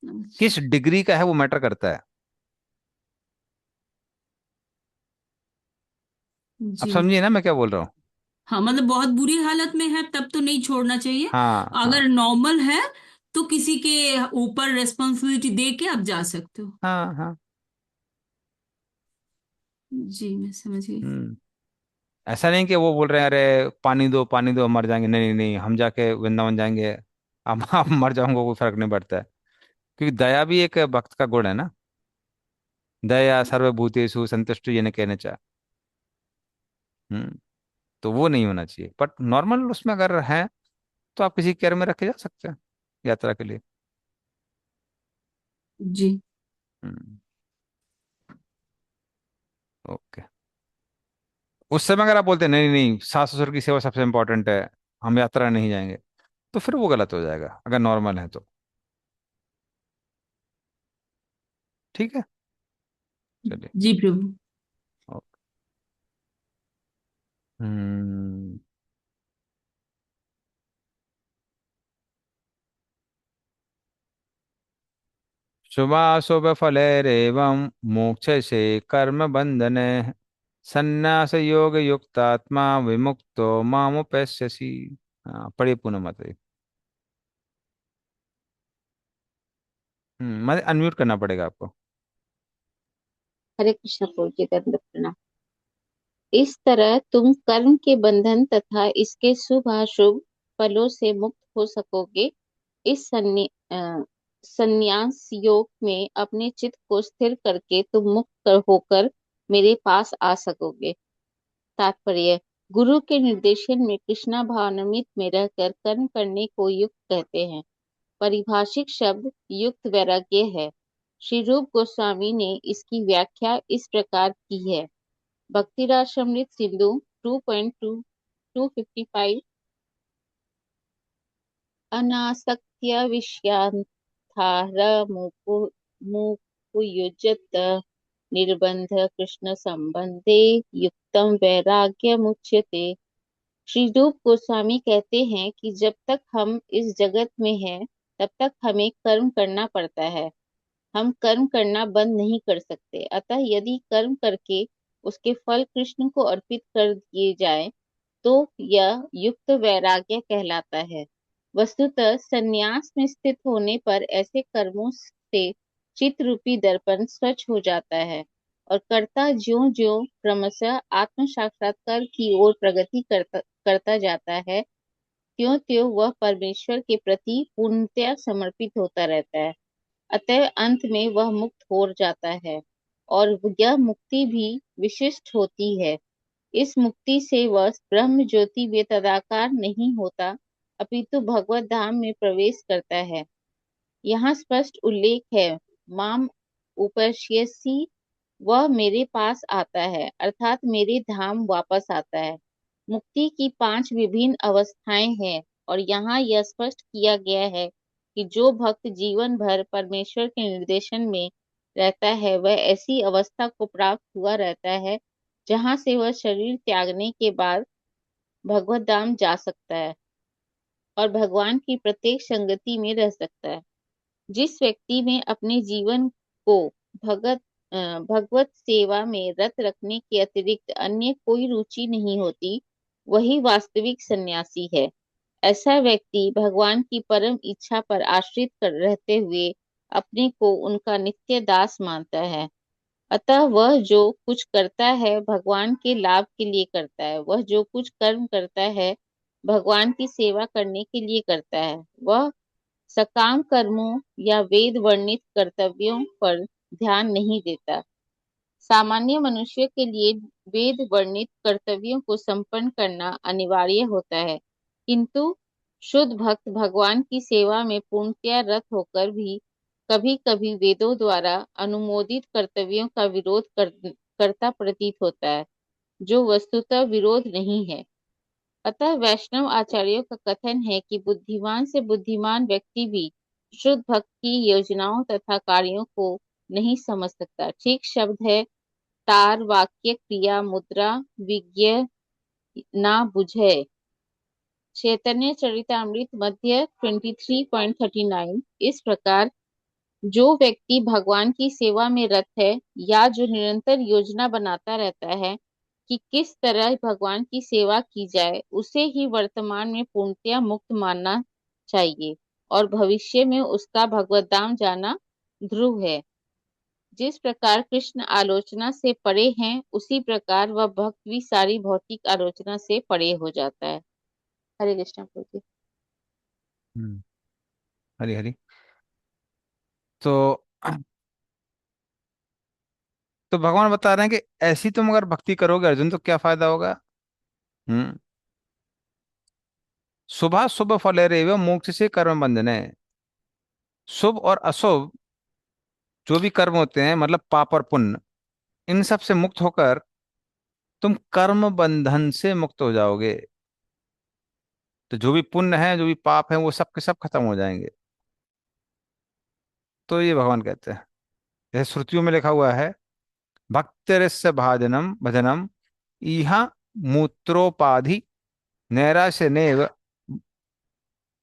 अच्छा, किस डिग्री का है वो मैटर करता है। आप जी। समझिए ना मैं क्या बोल रहा हूँ। हाँ, मतलब बहुत बुरी हालत में है तब तो नहीं छोड़ना चाहिए। हाँ हाँ अगर नॉर्मल है तो किसी के ऊपर रेस्पॉन्सिबिलिटी दे के आप जा सकते हो। हाँ हाँ। जी, मैं समझ गई। हम्म। ऐसा नहीं कि वो बोल रहे हैं अरे पानी दो हम मर जाएंगे, नहीं नहीं नहीं, हम जाके वृंदावन जाएंगे, आप मर जाओगे कोई फर्क नहीं पड़ता है। क्योंकि दया भी एक भक्त का गुण है ना। दया सर्वभूतेषु संतुष्टि, ये कहने चाह। तो वो नहीं होना चाहिए, बट नॉर्मल उसमें अगर है तो आप किसी केयर में रखे जा सकते हैं यात्रा के लिए। जी। हम्म। ओके। उस समय अगर आप बोलते हैं नहीं नहीं, सास ससुर की सेवा सबसे इंपॉर्टेंट है, हम यात्रा नहीं जाएंगे, तो फिर वो गलत हो जाएगा अगर नॉर्मल है तो। ठीक है, चलिए। जी प्रभु। ओके। हम्म। शुभाशुभ फलैरेवं मोक्षसे कर्म बंधने संन्यास योग युक्तात्मा विमुक्तो मामुपैस्यसि। हाँ, पढ़िए पूनम माता जी। मतलब अनम्यूट करना पड़ेगा आपको। हरे कृष्ण प्रभु जी, दंड प्रणाम। इस तरह तुम कर्म के बंधन तथा इसके शुभ अशुभ फलों से मुक्त हो सकोगे। इस संन्यास योग में अपने चित्त को स्थिर करके तुम होकर मेरे पास आ सकोगे। तात्पर्य: गुरु के निर्देशन में कृष्णा भावनामृत में रहकर कर्म करने को युक्त कहते हैं। पारिभाषिक शब्द युक्त वैराग्य है। श्री रूप गोस्वामी ने इसकी व्याख्या इस प्रकार की है। भक्ति रासमृत सिंधु 2.2 255। अनासक्त्या विषयांतः मुकुयुज्यत निर्बंध कृष्ण संबंधे युक्तम वैराग्यमुच्यते। श्री रूप गोस्वामी कहते हैं कि जब तक हम इस जगत में हैं, तब तक हमें कर्म करना पड़ता है। हम कर्म करना बंद नहीं कर सकते। अतः यदि कर्म करके उसके फल कृष्ण को अर्पित कर दिए जाए तो यह युक्त वैराग्य कहलाता है। वस्तुतः संन्यास में स्थित होने पर ऐसे कर्मों से चित्त रूपी दर्पण स्वच्छ हो जाता है और कर्ता ज्यों ज्यों क्रमशः आत्म साक्षात्कार की ओर प्रगति करता जाता है, त्यों त्यों वह परमेश्वर के प्रति पूर्णतया समर्पित होता रहता है। अतः अंत में वह मुक्त हो जाता है और यह मुक्ति भी विशिष्ट होती है। इस मुक्ति से वह ब्रह्म ज्योति में तदाकार नहीं होता, अपितु भगवत धाम में प्रवेश करता है। यहाँ स्पष्ट उल्लेख है, माम उपश्यसि, वह मेरे पास आता है, अर्थात मेरे धाम वापस आता है। मुक्ति की 5 विभिन्न अवस्थाएं हैं और यहाँ यह स्पष्ट किया गया है कि जो भक्त जीवन भर परमेश्वर के निर्देशन में रहता है वह ऐसी अवस्था को प्राप्त हुआ रहता है जहाँ से वह शरीर त्यागने के बाद भगवत धाम जा सकता है और भगवान की प्रत्येक संगति में रह सकता है। जिस व्यक्ति में अपने जीवन को भगत भगवत सेवा में रत रखने के अतिरिक्त अन्य कोई रुचि नहीं होती, वही वास्तविक सन्यासी है। ऐसा व्यक्ति भगवान की परम इच्छा पर आश्रित कर रहते हुए अपने को उनका नित्य दास मानता है। अतः वह जो कुछ करता है भगवान के लाभ के लिए करता है। वह जो कुछ कर्म करता है भगवान की सेवा करने के लिए करता है। वह सकाम कर्मों या वेद वर्णित कर्तव्यों पर ध्यान नहीं देता। सामान्य मनुष्य के लिए वेद वर्णित कर्तव्यों को संपन्न करना अनिवार्य होता है, किंतु शुद्ध भक्त भगवान की सेवा में पूर्णतया रत होकर भी कभी कभी वेदों द्वारा अनुमोदित कर्तव्यों का करता प्रतीत होता है, जो वस्तुतः विरोध नहीं है। अतः वैष्णव आचार्यों का कथन है कि बुद्धिमान से बुद्धिमान व्यक्ति भी शुद्ध भक्त की योजनाओं तथा कार्यों को नहीं समझ सकता। ठीक शब्द है, तार वाक्य क्रिया मुद्रा विज्ञ ना बुझे। चैतन्य चरितामृत मध्य 23.39। इस प्रकार जो व्यक्ति भगवान की सेवा में रत है या जो निरंतर योजना बनाता रहता है कि किस तरह भगवान की सेवा की जाए, उसे ही वर्तमान में पूर्णतया मुक्त मानना चाहिए और भविष्य में उसका भगवत धाम जाना ध्रुव है। जिस प्रकार कृष्ण आलोचना से परे हैं, उसी प्रकार वह भक्त भी सारी भौतिक आलोचना से परे हो जाता है। हरे कृष्ण प्रभु जी। हम्म। हरी हरी। तो तो भगवान बता रहे हैं कि ऐसी तुम अगर भक्ति करोगे अर्जुन तो क्या फायदा होगा। हम्म। शुभ शुभ फलेरेव मोक्ष से कर्म बंधने। शुभ और अशुभ जो भी कर्म होते हैं, मतलब पाप और पुण्य, इन सब से मुक्त होकर तुम कर्म बंधन से मुक्त हो जाओगे। तो जो भी पुण्य है, जो भी पाप है, वो सब के सब खत्म हो जाएंगे। तो ये भगवान कहते हैं, जैसे श्रुतियों में लिखा हुआ है, भक्तिरस्य भाजनम भजनम इहा मूत्रोपाधि नैराश्य नेव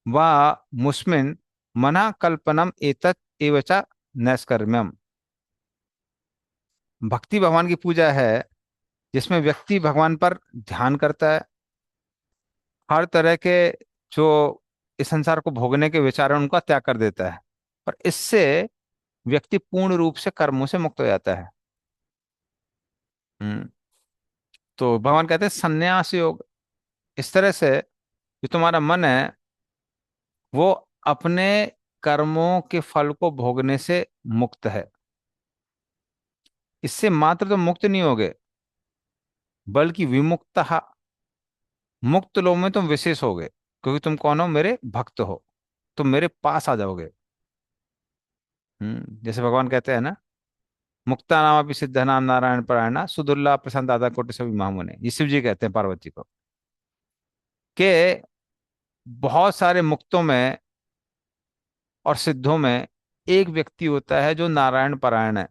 वा मुस्मिन मना कल्पनम एतत् एवचा नैष्कर्म्यम। भक्ति भगवान की पूजा है जिसमें व्यक्ति भगवान पर ध्यान करता है, हर तरह के जो इस संसार को भोगने के विचार हैं उनका त्याग कर देता है, और इससे व्यक्ति पूर्ण रूप से कर्मों से मुक्त हो जाता है। हम्म। तो भगवान कहते हैं संन्यास योग। इस तरह से जो तुम्हारा मन है वो अपने कर्मों के फल को भोगने से मुक्त है। इससे मात्र तुम मुक्त नहीं होगे, बल्कि विमुक्त, मुक्त लोग में तुम विशेष होगे, क्योंकि तुम कौन हो? मेरे भक्त हो, तुम मेरे पास आ जाओगे। जैसे भगवान कहते हैं ना, मुक्ता नाम अपनी सिद्ध नाम नारायण परायणा सुदुर्लभ प्रसन्न दाता कोटि सभी महामुने। ये शिव जी कहते हैं पार्वती को, कि बहुत सारे मुक्तों में और सिद्धों में एक व्यक्ति होता है जो नारायण परायण है।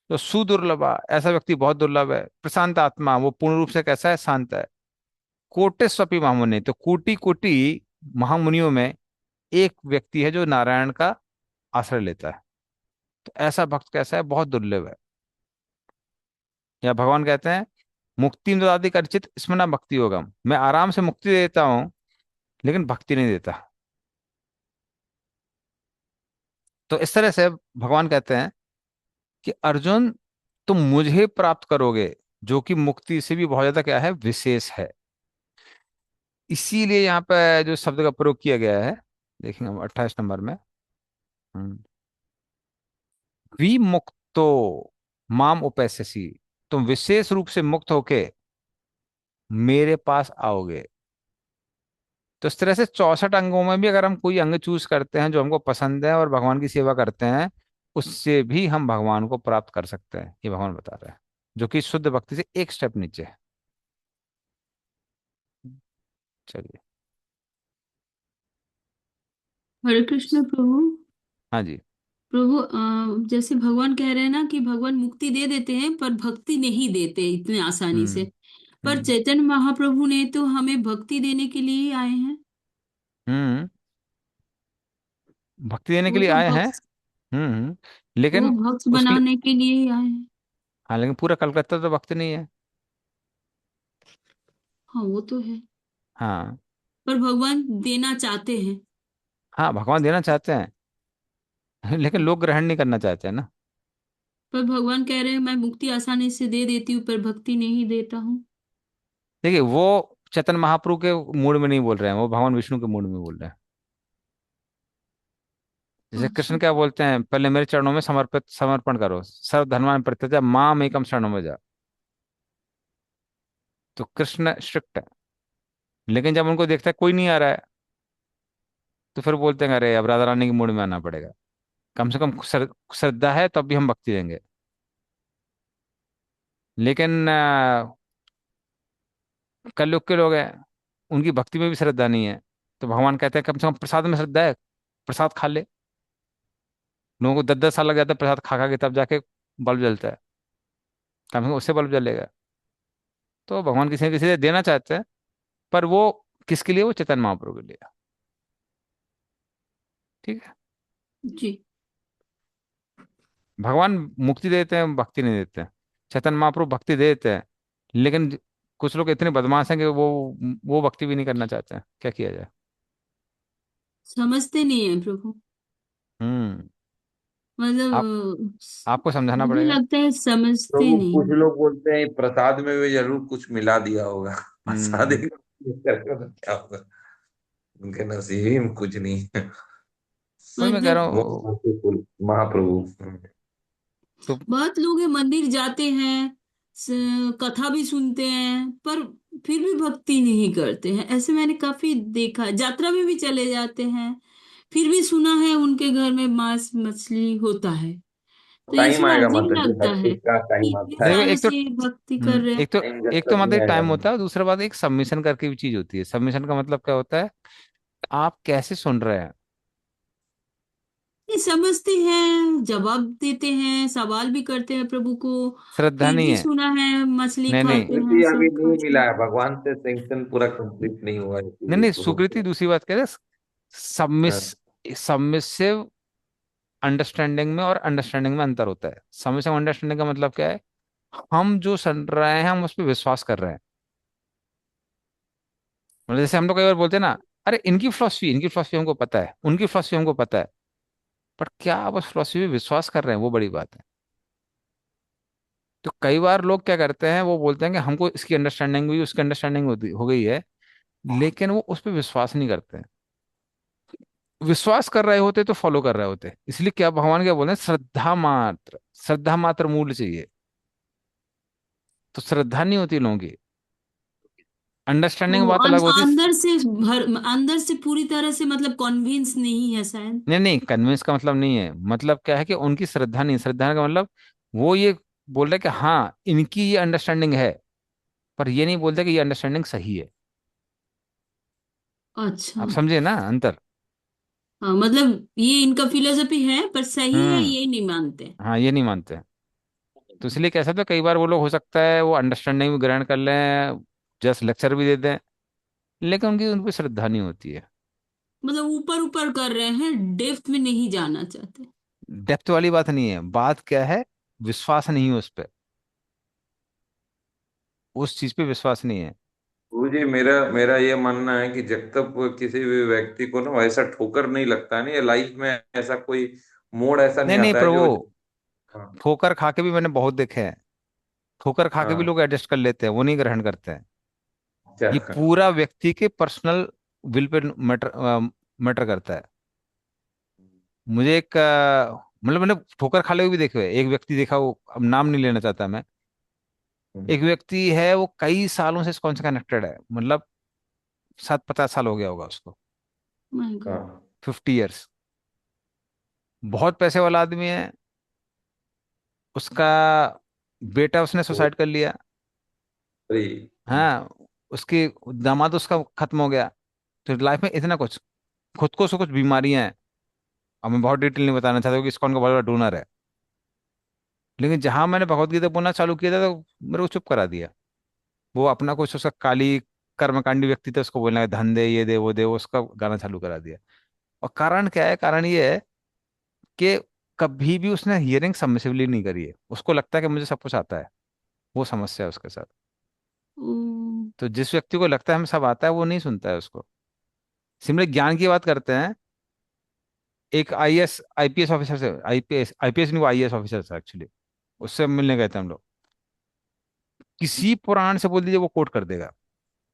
तो सुदुर्लभा, ऐसा व्यक्ति बहुत दुर्लभ है। प्रशांत आत्मा, वो पूर्ण रूप से कैसा है? शांत है। कोटिस्वपी महामुनि, तो कोटि कोटि महामुनियों में एक व्यक्ति है जो नारायण का आश्रय लेता है। तो ऐसा भक्त कैसा है? बहुत दुर्लभ है। या भगवान कहते हैं मुक्ति ददाति कर्चित स्मना भक्ति योगम, मैं आराम से मुक्ति देता हूं लेकिन भक्ति नहीं देता। तो इस तरह से भगवान कहते हैं कि अर्जुन, तुम मुझे प्राप्त करोगे, जो कि मुक्ति से भी बहुत ज्यादा क्या है? विशेष है। इसीलिए यहाँ पे जो शब्द का प्रयोग किया गया है, देखेंगे हम 28 नंबर में। हम्म, विमुक्तो माम उपैस्यसि, तुम विशेष रूप से मुक्त होके मेरे पास आओगे। तो इस तरह से 64 अंगों में भी अगर हम कोई अंग चूज करते हैं जो हमको पसंद है और भगवान की सेवा करते हैं, उससे भी हम भगवान को प्राप्त कर सकते हैं, ये भगवान बता रहे हैं, जो कि शुद्ध भक्ति से एक स्टेप नीचे है। चलिए। हरे कृष्ण प्रभु। हाँ जी। प्रभु, जैसे भगवान कह रहे हैं ना कि भगवान मुक्ति दे देते हैं पर भक्ति नहीं देते इतने आसानी से। हम्म। पर हम्म। चैतन्य महाप्रभु ने तो हमें भक्ति देने के लिए ही आए हैं। हम्म। भक्ति देने के वो लिए तो आए हैं। भक्त वो लेकिन भक्त उसके लिए, बनाने के लिए ही आए हैं। हाँ, लेकिन पूरा कलकत्ता तो भक्त नहीं है। हाँ, वो तो है। हाँ। पर भगवान देना चाहते हैं। हाँ, भगवान देना चाहते हैं लेकिन लोग ग्रहण नहीं करना चाहते हैं ना। पर भगवान कह रहे हैं मैं मुक्ति आसानी से दे देती हूँ पर भक्ति नहीं देता हूँ। देखिए, वो चैतन्य महाप्रभु के मूड में नहीं बोल रहे हैं, वो भगवान विष्णु के मूड में बोल रहे हैं। जैसे अच्छा। कृष्ण क्या बोलते हैं, पहले मेरे चरणों में समर्पण करो, सर्व धर्मान परित्यज्य माम एकम शरणम व्रज। तो कृष्ण स्ट्रिक्ट है, लेकिन जब उनको देखता है कोई नहीं आ रहा है, तो फिर बोलते हैं अरे अब राधा रानी के मूड में आना पड़ेगा, कम से कम श्रद्धा है तब भी हम भक्ति देंगे। लेकिन कलयुग के लोग हैं, उनकी भक्ति में भी श्रद्धा नहीं है। तो भगवान कहते हैं कम से कम प्रसाद में श्रद्धा है, प्रसाद खा ले। लोगों को 10-10 साल लग जाता है प्रसाद खा खा के, तब जाके बल्ब जलता है, कम से कम उससे बल्ब जलेगा। तो भगवान किसी न किसी से देना चाहते हैं, पर वो किसके लिए? वो चैतन्य महाप्रभु के लिए। ठीक है। जी। भगवान मुक्ति देते हैं, भक्ति नहीं देते हैं। चैतन्य महाप्रभु भक्ति दे देते हैं, लेकिन कुछ लोग इतने बदमाश हैं कि वो भक्ति भी नहीं करना चाहते हैं। क्या किया जाए? समझते नहीं है प्रभु। हम्म। आप मतलब आपको समझाना मुझे पड़ेगा। लगता है समझते प्रभु, कुछ नहीं। लोग बोलते हैं प्रसाद में भी जरूर कुछ मिला दिया होगा। प्रसाद हम्म। एक करेगा तो क्या होगा? उनके नसीब में कुछ नहीं है। वही मैं कह रहा मतलब वो हूँ। merciful महाप्रभु। तो बहुत लोग हैं मंदिर जाते हैं, कथा भी सुनते हैं, पर फिर भी भक्ति नहीं करते हैं। ऐसे मैंने काफी देखा है। यात्रा में भी चले जाते हैं, फिर भी सुना है उनके घर में मांस मछली होता है। तो ये टाइम थोड़ा आएगा अजीब माता जी, लगता हर है चीज का कि टाइम इतने आता है। देखो सालों एक तो से भक्ति कर रहे हैं। एक तो टाइम जब एक तो तक नहीं मतलब आएगा टाइम नहीं। होता है, और दूसरा बात एक सबमिशन करके भी चीज होती है। सबमिशन का मतलब क्या होता है, आप कैसे सुन रहे हैं। ये समझते हैं, जवाब देते हैं, सवाल भी करते हैं प्रभु को। श्रद्धा फिर नहीं भी है। सुना है मछली नहीं नहीं खाते हैं, स्वीकृति अभी सब नहीं खाते मिला हैं। है, भगवान से सैंक्शन पूरा कंप्लीट नहीं हुआ है, नहीं इसीलिए नहीं, तो रुक स्वीकृति गया। दूसरी बात कह रहे, सबमिस हाँ। सबमिसिव अंडरस्टैंडिंग में और अंडरस्टैंडिंग में अंतर होता है। सबमिसिव अंडरस्टैंडिंग का मतलब क्या है, हम जो सुन रहे हैं हम उस पर विश्वास कर रहे हैं। मतलब जैसे हम लोग कई बार बोलते हैं ना, अरे इनकी फिलॉसफी हमको पता है, उनकी फिलॉसफी हमको पता है, पर क्या आप उस फिलॉसफी पे विश्वास कर रहे हैं, वो बड़ी बात है। तो कई बार लोग क्या करते हैं, वो बोलते हैं कि हमको इसकी अंडरस्टैंडिंग हुई, उसकी अंडरस्टैंडिंग हो गई है, लेकिन वो उस पर विश्वास नहीं करते हैं। विश्वास कर रहे होते तो फॉलो कर रहे होते। इसलिए क्या भगवान क्या बोलते हैं, श्रद्धा मात्र मूल चाहिए। तो श्रद्धा नहीं होती लोगों की, अंडरस्टैंडिंग वो बात अलग होती है। अंदर से पूरी तरह से मतलब कॉन्विंस नहीं है शायद। नहीं नहीं, कन्विंस का मतलब नहीं है, मतलब क्या है कि उनकी श्रद्धा नहीं, श्रद्धा का मतलब वो ये बोल रहे कि हाँ इनकी ये अंडरस्टैंडिंग है, पर ये नहीं बोलते कि ये अंडरस्टैंडिंग सही है। अच्छा। आप समझे ना अंतर। हाँ, मतलब ये इनका फिलोसफी है पर सही है हम्म। ये नहीं मानते। हाँ, ये नहीं मानते। तो इसलिए कैसा, तो कई बार वो लोग हो सकता है वो अंडरस्टैंडिंग भी ग्रहण कर लें, जस्ट लेक्चर भी दे दें, लेकिन उनकी उन पर श्रद्धा नहीं होती है। मतलब ऊपर ऊपर कर रहे हैं, डेप्थ में नहीं जाना चाहते। डेप्थ वाली बात नहीं है, बात क्या है, विश्वास नहीं है उस पर, उस चीज पे विश्वास नहीं है। गुरुजी, मेरा मेरा ये मानना है कि जब तक वो किसी भी व्यक्ति को ना वैसा ठोकर नहीं लगता है ना, ये लाइफ में ऐसा कोई मोड़ ऐसा नहीं नहीं नहीं आता है प्रभु, जो। हाँ। ठोकर खा के भी मैंने बहुत देखे हैं। ठोकर खा के भी हाँ। लोग एडजस्ट कर लेते हैं, वो नहीं ग्रहण करते हैं। क्या? ये पूरा व्यक्ति के personal will pay matter matter करता है। मुझे एक मतलब मैंने ठोकर खाले हुए भी देखे हुए हैं। एक व्यक्ति देखा, वो अब नाम नहीं लेना चाहता मैं। एक व्यक्ति है, वो कई सालों से इस कौन से कनेक्टेड है, मतलब 60-50 साल हो गया होगा उसको, माय गॉड। हाँ। 50 ईयर्स। बहुत पैसे वाला आदमी है। उसका बेटा उसने तो सुसाइड कर लिया। अरे। हाँ, उसकी दामाद उसका खत्म हो गया। तो लाइफ में इतना कुछ, खुद को कुछ बीमारियां हैं। अब मैं बहुत डिटेल नहीं बताना चाहता, क्योंकि इस्कॉन का बहुत बड़ा डोनर है। लेकिन जहां मैंने भगवत गीता बोलना चालू किया था, तो मेरे को चुप करा दिया। वो अपना कुछ उसका काली कर्मकांडी व्यक्ति था, उसको बोलना है धन दे, ये दे, वो दे, वो उसका गाना चालू करा दिया। और कारण क्या है, कारण ये है कि कभी भी उसने हियरिंग सबमिसिवली नहीं करी है। उसको लगता है कि मुझे सब कुछ आता है, वो समस्या है उसके साथ। ओ। तो जिस व्यक्ति को लगता है हमें सब आता है, वो नहीं सुनता है उसको। सिमरन ज्ञान की बात करते हैं। एक आईएएस आईपीएस ऑफिसर से, आईपीएस नहीं, वो आईएएस ऑफिसर था एक्चुअली। उससे मिलने गए थे हम लोग। किसी पुराण से बोल दीजिए, वो कोट कर देगा।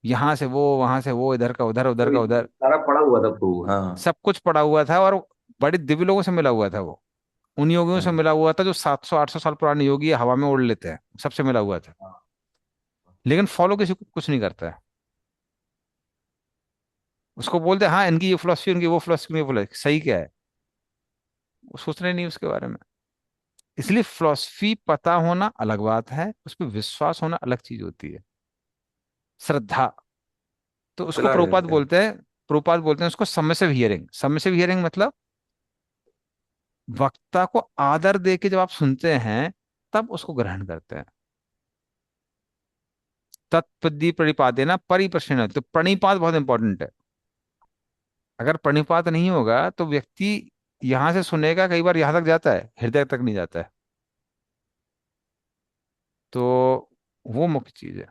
यहाँ से वो, वहां से वो, इधर का उधर, उधर का कोई उधर। सारा पड़ा हुआ था प्रभु, हाँ। सब कुछ पड़ा हुआ था, और बड़े दिव्य लोगों से मिला हुआ था वो। उन योगियों से हाँ। मिला हुआ था जो 700-800 साल पुराने योगी हवा में उड़ लेते हैं, सबसे मिला हुआ था। हाँ। लेकिन फॉलो किसी को कुछ नहीं करता है। उसको बोलते हैं हाँ इनकी ये फिलोसफी, उनकी वो फिलोसफी, उनकी फिलोसफी, सही क्या है, वो सोच रहे नहीं उसके बारे में। इसलिए फिलोसफी पता होना अलग बात है, उस पर विश्वास होना अलग चीज होती है। श्रद्धा, तो उसको चला प्रोपात जाते हैं। बोलते हैं। प्रोपात बोलते हैं उसको सबमिसिव हियरिंग। सबमिसिव हियरिंग मतलब वक्ता को आदर दे के जब आप सुनते हैं, तब उसको ग्रहण करते हैं। तत्पदी प्रणिपाते ना परिप्रश्न, तो प्रणिपात बहुत इंपॉर्टेंट है। अगर प्रणिपात नहीं होगा तो व्यक्ति यहां से सुनेगा, कई बार यहां तक जाता है, हृदय तक नहीं जाता है। तो वो मुख्य चीज है।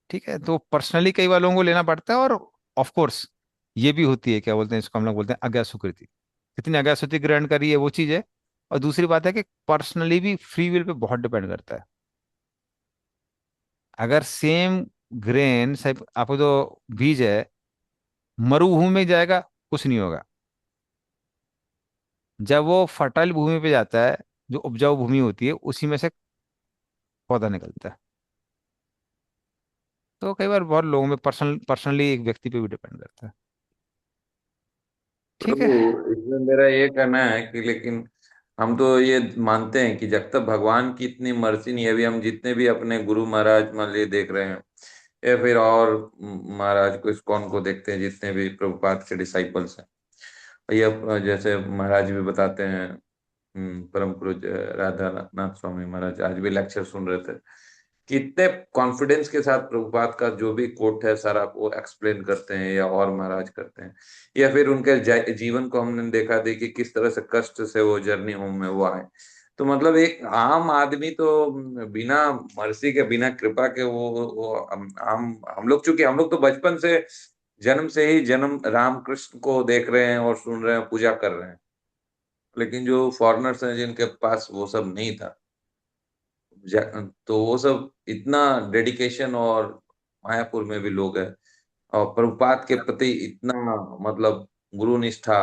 ठीक है, तो पर्सनली कई बार लोगों को लेना पड़ता है, और ऑफ कोर्स ये भी होती है, क्या बोलते हैं इसको, हम लोग बोलते हैं अज्ञा स्वीकृति। कितनी अज्ञा स्वीकृति ग्रहण करी है, वो चीज है। और दूसरी बात है कि पर्सनली भी फ्री विल पे बहुत डिपेंड करता है। अगर सेम ग्रेन से आपको जो बीज है, मरुभूमि में जाएगा, कुछ नहीं होगा। जब वो फर्टाइल भूमि पे जाता है, जो उपजाऊ भूमि होती है उसी में से पौधा निकलता है। तो कई बार बहुत लोगों में पर्सनली एक व्यक्ति पे भी डिपेंड करता है। ठीक प्रभु, है। इसमें मेरा ये कहना है कि लेकिन हम तो ये मानते हैं कि जब तक भगवान की इतनी मर्जी नहीं है, अभी हम जितने भी अपने गुरु महाराज मान लिए देख रहे हैं, या फिर और महाराज को इस्कॉन को देखते हैं, जितने भी प्रभुपाद के डिसाइपल्स हैं, या जैसे महाराज भी बताते हैं, परम पूज्य राधा नाथ स्वामी महाराज आज भी लेक्चर सुन रहे थे, कितने कॉन्फिडेंस के साथ प्रभुपाद का जो भी कोट है सारा वो एक्सप्लेन करते हैं, या और महाराज करते हैं, या फिर उनके जीवन को हमने देखा थी कि किस तरह से कष्ट से वो जर्नी होम में वो आए। तो मतलब एक आम आदमी तो बिना मर्सी के, बिना कृपा के वो हम लोग, चूंकि हम लोग तो बचपन से जन्म से ही जन्म राम कृष्ण को देख रहे हैं और सुन रहे हैं, पूजा कर रहे हैं, लेकिन जो फॉरेनर्स हैं जिनके पास वो सब नहीं था, तो वो सब इतना डेडिकेशन, और मायापुर में भी लोग हैं, और प्रभुपाद के प्रति इतना मतलब गुरु निष्ठा,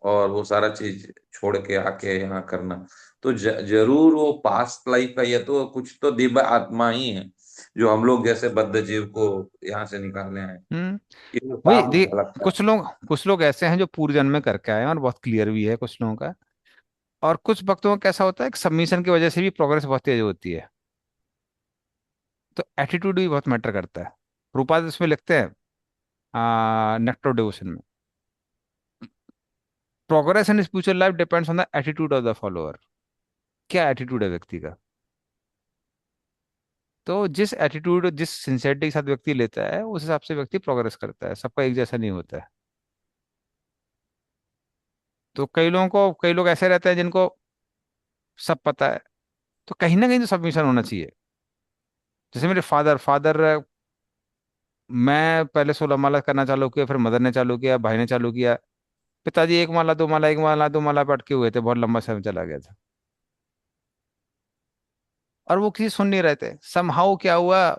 और वो सारा चीज छोड़ के आके यहाँ करना, तो जरूर वो पास्ट लाइफ का, ये तो कुछ तो दिव्य आत्मा ही है जो हम लोग जैसे बद्ध जीव को यहाँ से निकालने आए। हम्म। ये तो वही साफ देख, लगता है। कुछ लोग ऐसे हैं जो पूर्व जन्म में करके आए हैं और बहुत क्लियर भी है कुछ लोगों का। और कुछ भक्तों का कैसा होता है कि सबमिशन की वजह से भी प्रोग्रेस बहुत तेज होती है। तो एटीट्यूड भी बहुत मैटर करता है। रूपाद इसमें लिखते हैं नेक्टर डिवोशन में, progress in spiritual life depends on the attitude of the follower. क्या एटीट्यूड है व्यक्ति का। तो जिस एटीट्यूड, जिस सिंसियरिटी के साथ व्यक्ति लेता है उस हिसाब से व्यक्ति प्रोग्रेस करता है। सबका एक जैसा नहीं होता है। तो कई लोग ऐसे रहते हैं जिनको सब पता है। तो कहीं ना कहीं तो सबमिशन होना चाहिए। जैसे मेरे फादर मैं पहले 16 माला करना चालू किया, फिर मदर ने चालू किया, भाई ने चालू किया। पिताजी एक माला, दो माला, एक माला, दो माला पे अटके हुए थे, बहुत लंबा समय चला गया था। और वो किसी सुन नहीं रहे थे। समहाउ क्या हुआ,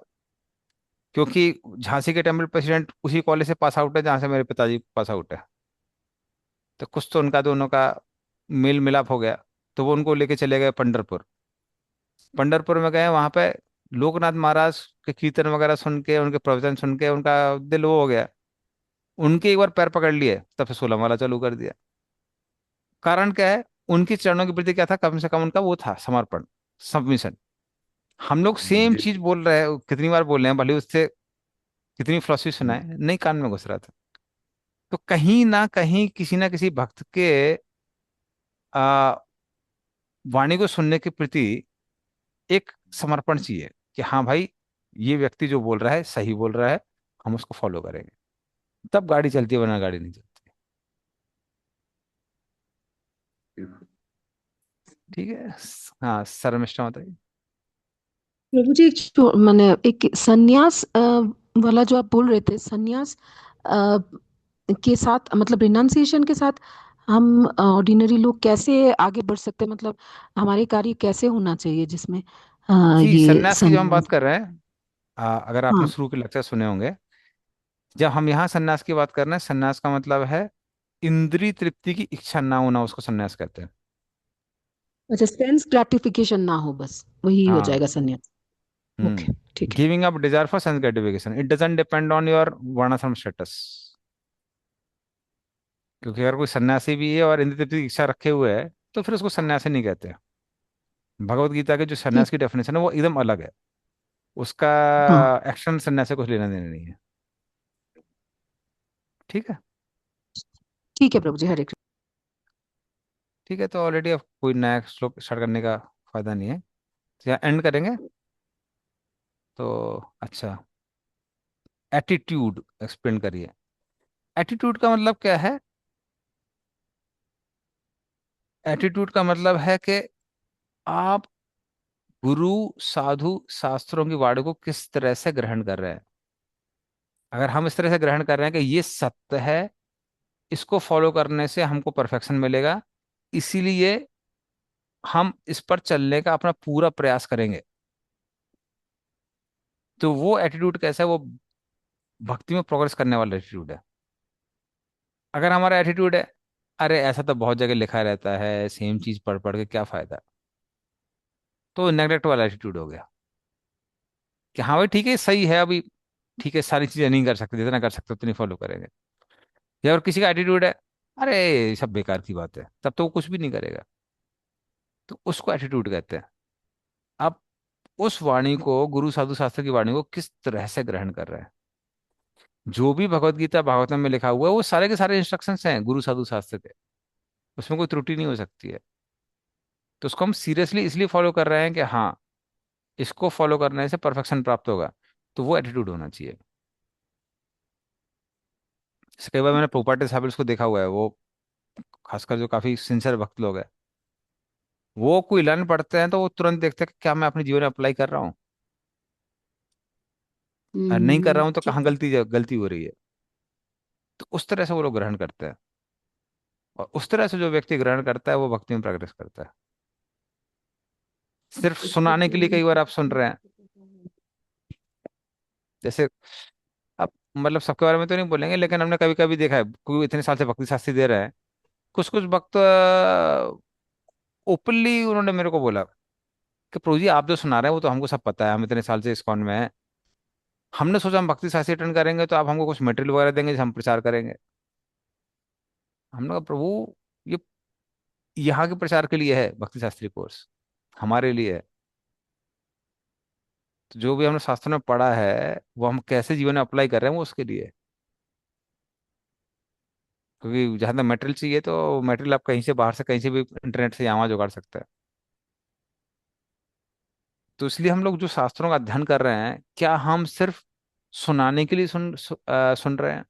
क्योंकि झांसी के टेम्पल प्रेसिडेंट उसी कॉलेज से पास आउट है जहां से मेरे पिताजी पास आउट है। तो कुछ तो उनका दोनों का मेल मिलाप हो गया। तो वो उनको लेके चले गए पंढरपुर। पंढरपुर में गए, वहां पे लोकनाथ महाराज के कीर्तन वगैरह सुन के, उनके प्रवचन सुन के उनका दिल वो हो गया। उनके एक बार पैर पकड़ लिए, तब से 16 माला चालू कर दिया। कारण क्या है, उनके चरणों के प्रति क्या था, कम से कम उनका वो था समर्पण, सबमिशन। हम लोग सेम जी। चीज बोल रहे हैं, कितनी बार बोल रहे हैं, भले उससे कितनी फिलोसफी सुनाए, नहीं कान में घुस रहा था। तो कहीं ना कहीं किसी ना किसी भक्त के आ, वाणी को सुनने के प्रति एक समर्पण चाहिए कि हाँ भाई, ये व्यक्ति जो बोल रहा है सही बोल रहा है, हम उसको फॉलो करेंगे। तब गाड़ी चलती है, वरना गाड़ी नहीं चलती। ठीक है। हाँ, शर्मिष्ठा बताइए। प्रभु जी, मैंने एक सन्यास वाला जो आप बोल रहे थे, सन्यास अ, के साथ मतलब रिनाउंसिएशन के साथ हम ऑर्डिनरी लोग कैसे आगे बढ़ सकते हैं, मतलब हमारे कार्य कैसे होना चाहिए जिसमें सी ये सन्यास की जो हम बात सन्यास। कर रहे हैं, अगर आपने हाँ। शुरू के लेक्चर सुने होंगे, जब हम यहाँ सन्यास की बात कर रहे हैं, सन्यास का मतलब है इंद्रिय तृप्ति की इच्छा ना होना, उसको सन्यास कहते हैं। अच्छा, सेंस ग्रेटिफिकेशन ना हो, बस वही हो हाँ। जाएगा सन्यास। ओके, ठीक है। Giving up desire for sense gratification, it doesn't depend on your वर्णाश्रम स्टेटस। क्योंकि अगर कोई सन्यासी भी है और इंद्रिय तृप्ति की इच्छा रखे हुए है, तो फिर उसको सन्यासी नहीं कहते। भगवत गीता के जो ठीक। सन्यास की डेफिनेशन है वो एकदम अलग है। उसका हाँ, एक्शन सन्यास से कुछ लेना देना नहीं है। ठीक है। ठीक है प्रभु जी, हरे कृष्ण। ठीक है, तो ऑलरेडी अब कोई नया श्लोक स्टार्ट करने का फायदा नहीं है, तो यहाँ एंड करेंगे। तो अच्छा, एटीट्यूड एक्सप्लेन करिए। एटीट्यूड का मतलब क्या है। एटीट्यूड का मतलब है कि आप गुरु, साधु, शास्त्रों की वाणी को किस तरह से ग्रहण कर रहे हैं। अगर हम इस तरह से ग्रहण कर रहे हैं कि ये सत्य है, इसको फॉलो करने से हमको परफेक्शन मिलेगा, इसीलिए हम इस पर चलने का अपना पूरा प्रयास करेंगे, तो वो एटीट्यूड कैसा है, वो भक्ति में प्रोग्रेस करने वाला एटीट्यूड है। अगर हमारा एटीट्यूड है, अरे ऐसा तो बहुत जगह लिखा रहता है, सेम चीज पढ़ पढ़ के क्या फायदा, तो नेगलेक्ट वाला एटीट्यूड हो गया कि हाँ भाई ठीक है सही है अभी, ठीक है सारी चीजें नहीं कर सकते, जितना कर सकते उतनी फॉलो करेंगे। या और किसी का एटीट्यूड है, अरे ये सब बेकार की बात है, तब तो वो कुछ भी नहीं करेगा, तो उसको एटीट्यूड कहते हैं। अब उस वाणी को, गुरु साधु शास्त्र की वाणी को किस तरह से ग्रहण कर रहे हैं। जो भी भगवत गीता भागवतम में लिखा हुआ है वो सारे के सारे इंस्ट्रक्शंस हैं गुरु साधु शास्त्र के, उसमें कोई त्रुटि नहीं हो सकती है। तो उसको हम सीरियसली इसलिए फॉलो कर रहे हैं कि हाँ इसको फॉलो करने से परफेक्शन प्राप्त होगा, तो वो एटीट्यूड होना चाहिए। जैसे कई बार मैंने प्रभुपाद डिसाइपल्स को देखा हुआ है, वो खासकर जो काफी सिंसियर भक्त लोग हैं, वो कोई लाइन पढ़ते हैं तो वो तुरंत देखते हैं कि क्या मैं अपने जीवन में अप्लाई कर रहा हूँ, और नहीं कर रहा हूँ तो ठीक कहाँ है। गलती गलती हो रही है। तो उस तरह से वो लोग ग्रहण करते हैं, और उस तरह से जो व्यक्ति ग्रहण करता है वो भक्ति में प्रोग्रेस करता है। सिर्फ सुनाने के लिए कई बार आप सुन रहे हैं, जैसे अब मतलब सबके बारे में तो नहीं बोलेंगे, लेकिन हमने कभी कभी देखा है कोई इतने साल से भक्ति शास्त्री दे रहा है, कुछ कुछ वक्त ओपनली उन्होंने मेरे को बोला कि प्रभु जी आप जो सुना रहे हैं वो तो हमको सब पता है, हम इतने साल से इस्कॉन में हैं, हमने सोचा हम भक्ति शास्त्री अटेंड करेंगे तो आप हमको कुछ मटेरियल वगैरह देंगे जिसे हम प्रचार करेंगे। हमने कहा प्रभु ये यहाँ के प्रचार के लिए है भक्ति शास्त्री कोर्स, हमारे लिए है। तो जो भी हमने शास्त्रों में पढ़ा है वो हम कैसे जीवन में अप्लाई कर रहे हैं वो उसके लिए है। क्योंकि जहाँ तक मटेरियल चाहिए तो मटेरियल आप कहीं से बाहर से कहीं से भी इंटरनेट से यहाँ जुगाड़ सकते हैं। तो इसलिए हम लोग जो शास्त्रों का अध्ययन कर रहे हैं, क्या हम सिर्फ सुनाने के लिए सुन रहे हैं,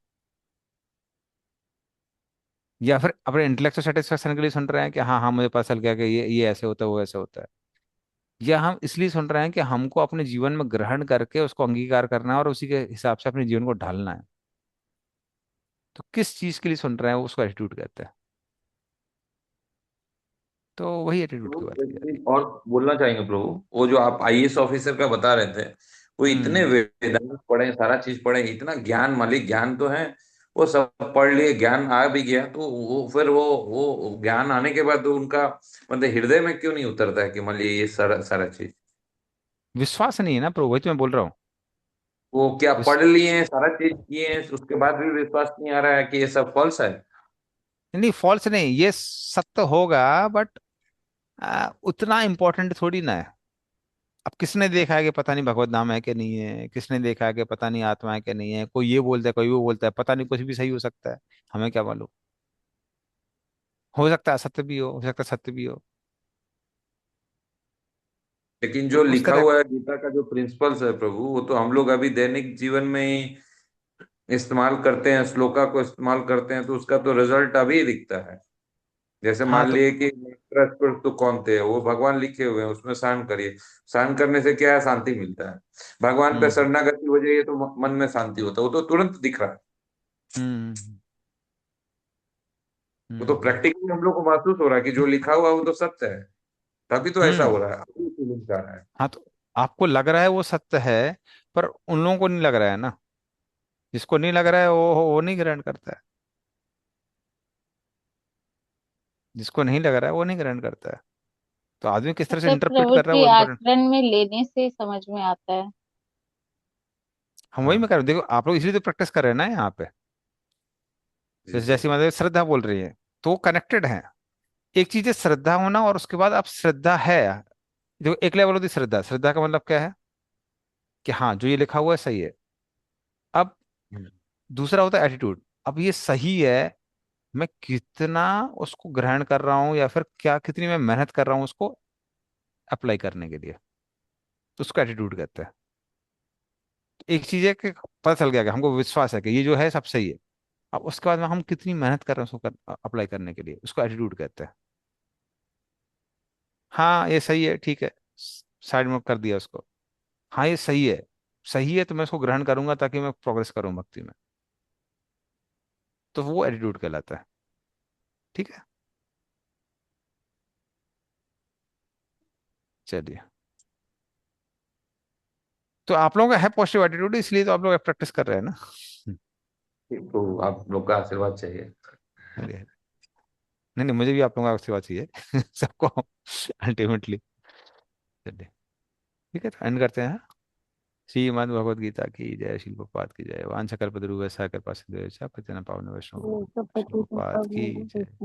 या फिर अपने इंटेलेक्चुअल सेटिस्फेक्शन के लिए सुन रहे हैं कि हाँ हाँ मुझे पता चल गया कि ये ऐसे होता है वो ऐसे होता है, या हम इसलिए सुन रहे हैं कि हमको अपने जीवन में ग्रहण करके उसको अंगीकार करना है और उसी के हिसाब से अपने जीवन को ढालना है। तो किस चीज के लिए सुन रहे हैं वो उसको एटीट्यूड कहते हैं। तो वही एटीट्यूड की तो बात की एक जाती चीज और बोलना चाहेंगे प्रभु, वो जो आप आईएएस ऑफिसर का बता रहे थे, वो है। इतने वेदांत पढ़े, सारा चीज पढ़े, इतना ज्ञान, मालिक ज्ञान तो है, वो सब पढ़ लिए, ज्ञान आ भी गया, तो वो फिर वो ज्ञान आने के बाद तो उनका मतलब हृदय में क्यों नहीं उतरता है कि मान लीजिए ये सारा सारा चीज, विश्वास नहीं है ना प्रभु, वही तो मैं बोल रहा हूँ। वो क्या विश पढ़ लिए हैं, सारा चीज किए हैं, उसके बाद भी विश्वास नहीं आ रहा है कि ये सब फॉल्स है। नहीं फॉल्स नहीं, ये सत्य होगा, बट उतना इम्पोर्टेंट थोड़ी ना है। अब किसने देखा है कि पता नहीं भगवत नाम है कि नहीं है, किसने देखा है कि पता नहीं आत्मा है कि नहीं है, कोई ये बोलता है कोई वो बोलता है, पता नहीं कुछ भी सही हो सकता है, हमें क्या मालूम। हो सकता है असत्य भी हो सकता है सत्य भी हो। लेकिन तो जो उस लिखा तरह हुआ है गीता का जो प्रिंसिपल्स है प्रभु, वो तो हम लोग अभी दैनिक जीवन में ही इस्तेमाल करते हैं, श्लोका को इस्तेमाल करते हैं, तो उसका तो रिजल्ट अभी दिखता है। जैसे हाँ मान तो लिए कि नेत्र तो कौन थे, वो भगवान लिखे हुए हैं, उसमें स्नान करिए, स्नान करने से क्या है, शांति मिलता है। भगवान पे हम्म शरणागति हो जाइए तो मन में शांति होता है, वो तो तुरंत दिख रहा है। हम्म वो तो हम्म प्रैक्टिकली हम लोग को महसूस हो रहा है कि जो लिखा हुआ है वो तो सत्य है, तभी तो ऐसा हम्म हो रहा है, अभी फीलिंग आ रहा है। हाँ तो आपको लग रहा है वो सत्य है, पर उन लोगों को नहीं लग रहा है ना। जिसको नहीं लग रहा है वो नहीं ग्रहण करता है, जिसको नहीं लग रहा है वो नहीं ग्रहण करता है। तो आदमी किस तरह से अच्छा इंटरप्रेट प्रभु कर रहा है जी, वो इम्पोर्टेंट। आचरण में लेने से समझ में आता है। हम वही हाँ में कर रहे हैं, देखो आप लोग इसलिए तो प्रैक्टिस कर रहे हैं ना यहाँ पे। जी जैसे जैसी प्रभु। मतलब श्रद्धा बोल रही है, तो कनेक्टेड है। एक चीज है श्रद्धा होना, और उसके बाद आप श्रद्धा है। देखो एक लेवल होती है श्रद्धा, श्रद्धा का मतलब क्या है कि हाँ जो ये लिखा हुआ है सही है। अब हम्म। दूसरा होता है एटीट्यूड, अब ये सही है, मैं कितना उसको ग्रहण कर रहा हूँ, या फिर क्या कितनी मैं मेहनत कर रहा हूँ उसको अप्लाई करने के लिए, तो उसको एटीट्यूड कहते हैं। एक चीज है कि पता चल गया कि हमको विश्वास है कि ये जो है सब सही है, अब उसके बाद में हम कितनी मेहनत कर रहे हैं उसको अप्लाई करने के लिए, उसको एटीट्यूड कहते हैं। हाँ ये सही है ठीक है, साइड में कर दिया उसको। हाँ ये सही है, सही है तो मैं उसको ग्रहण करूंगा ताकि मैं प्रोग्रेस करूं भक्ति में, तो वो एटीट्यूड कहलाता है। ठीक है, चलिए। तो आप लोगों का है पॉजिटिव एटीट्यूड, इसलिए तो आप लोग प्रैक्टिस कर रहे हैं ना। तो आप लोग का आशीर्वाद चाहिए। अरे नहीं नहीं, मुझे भी आप लोगों का आशीर्वाद चाहिए सबको अल्टीमेटली। चलिए ठीक है, तो एंड करते हैं। श्रीमद् भगवद गीता की जय, श्री प्रभुपाद की जय, वांछा कल्पतरुभ्यश्च कृपा सिंधुभ्यश्च पतितानां पावनेभ्यो वैष्णवेभ्यो, श्री प्रभुपाद की जय।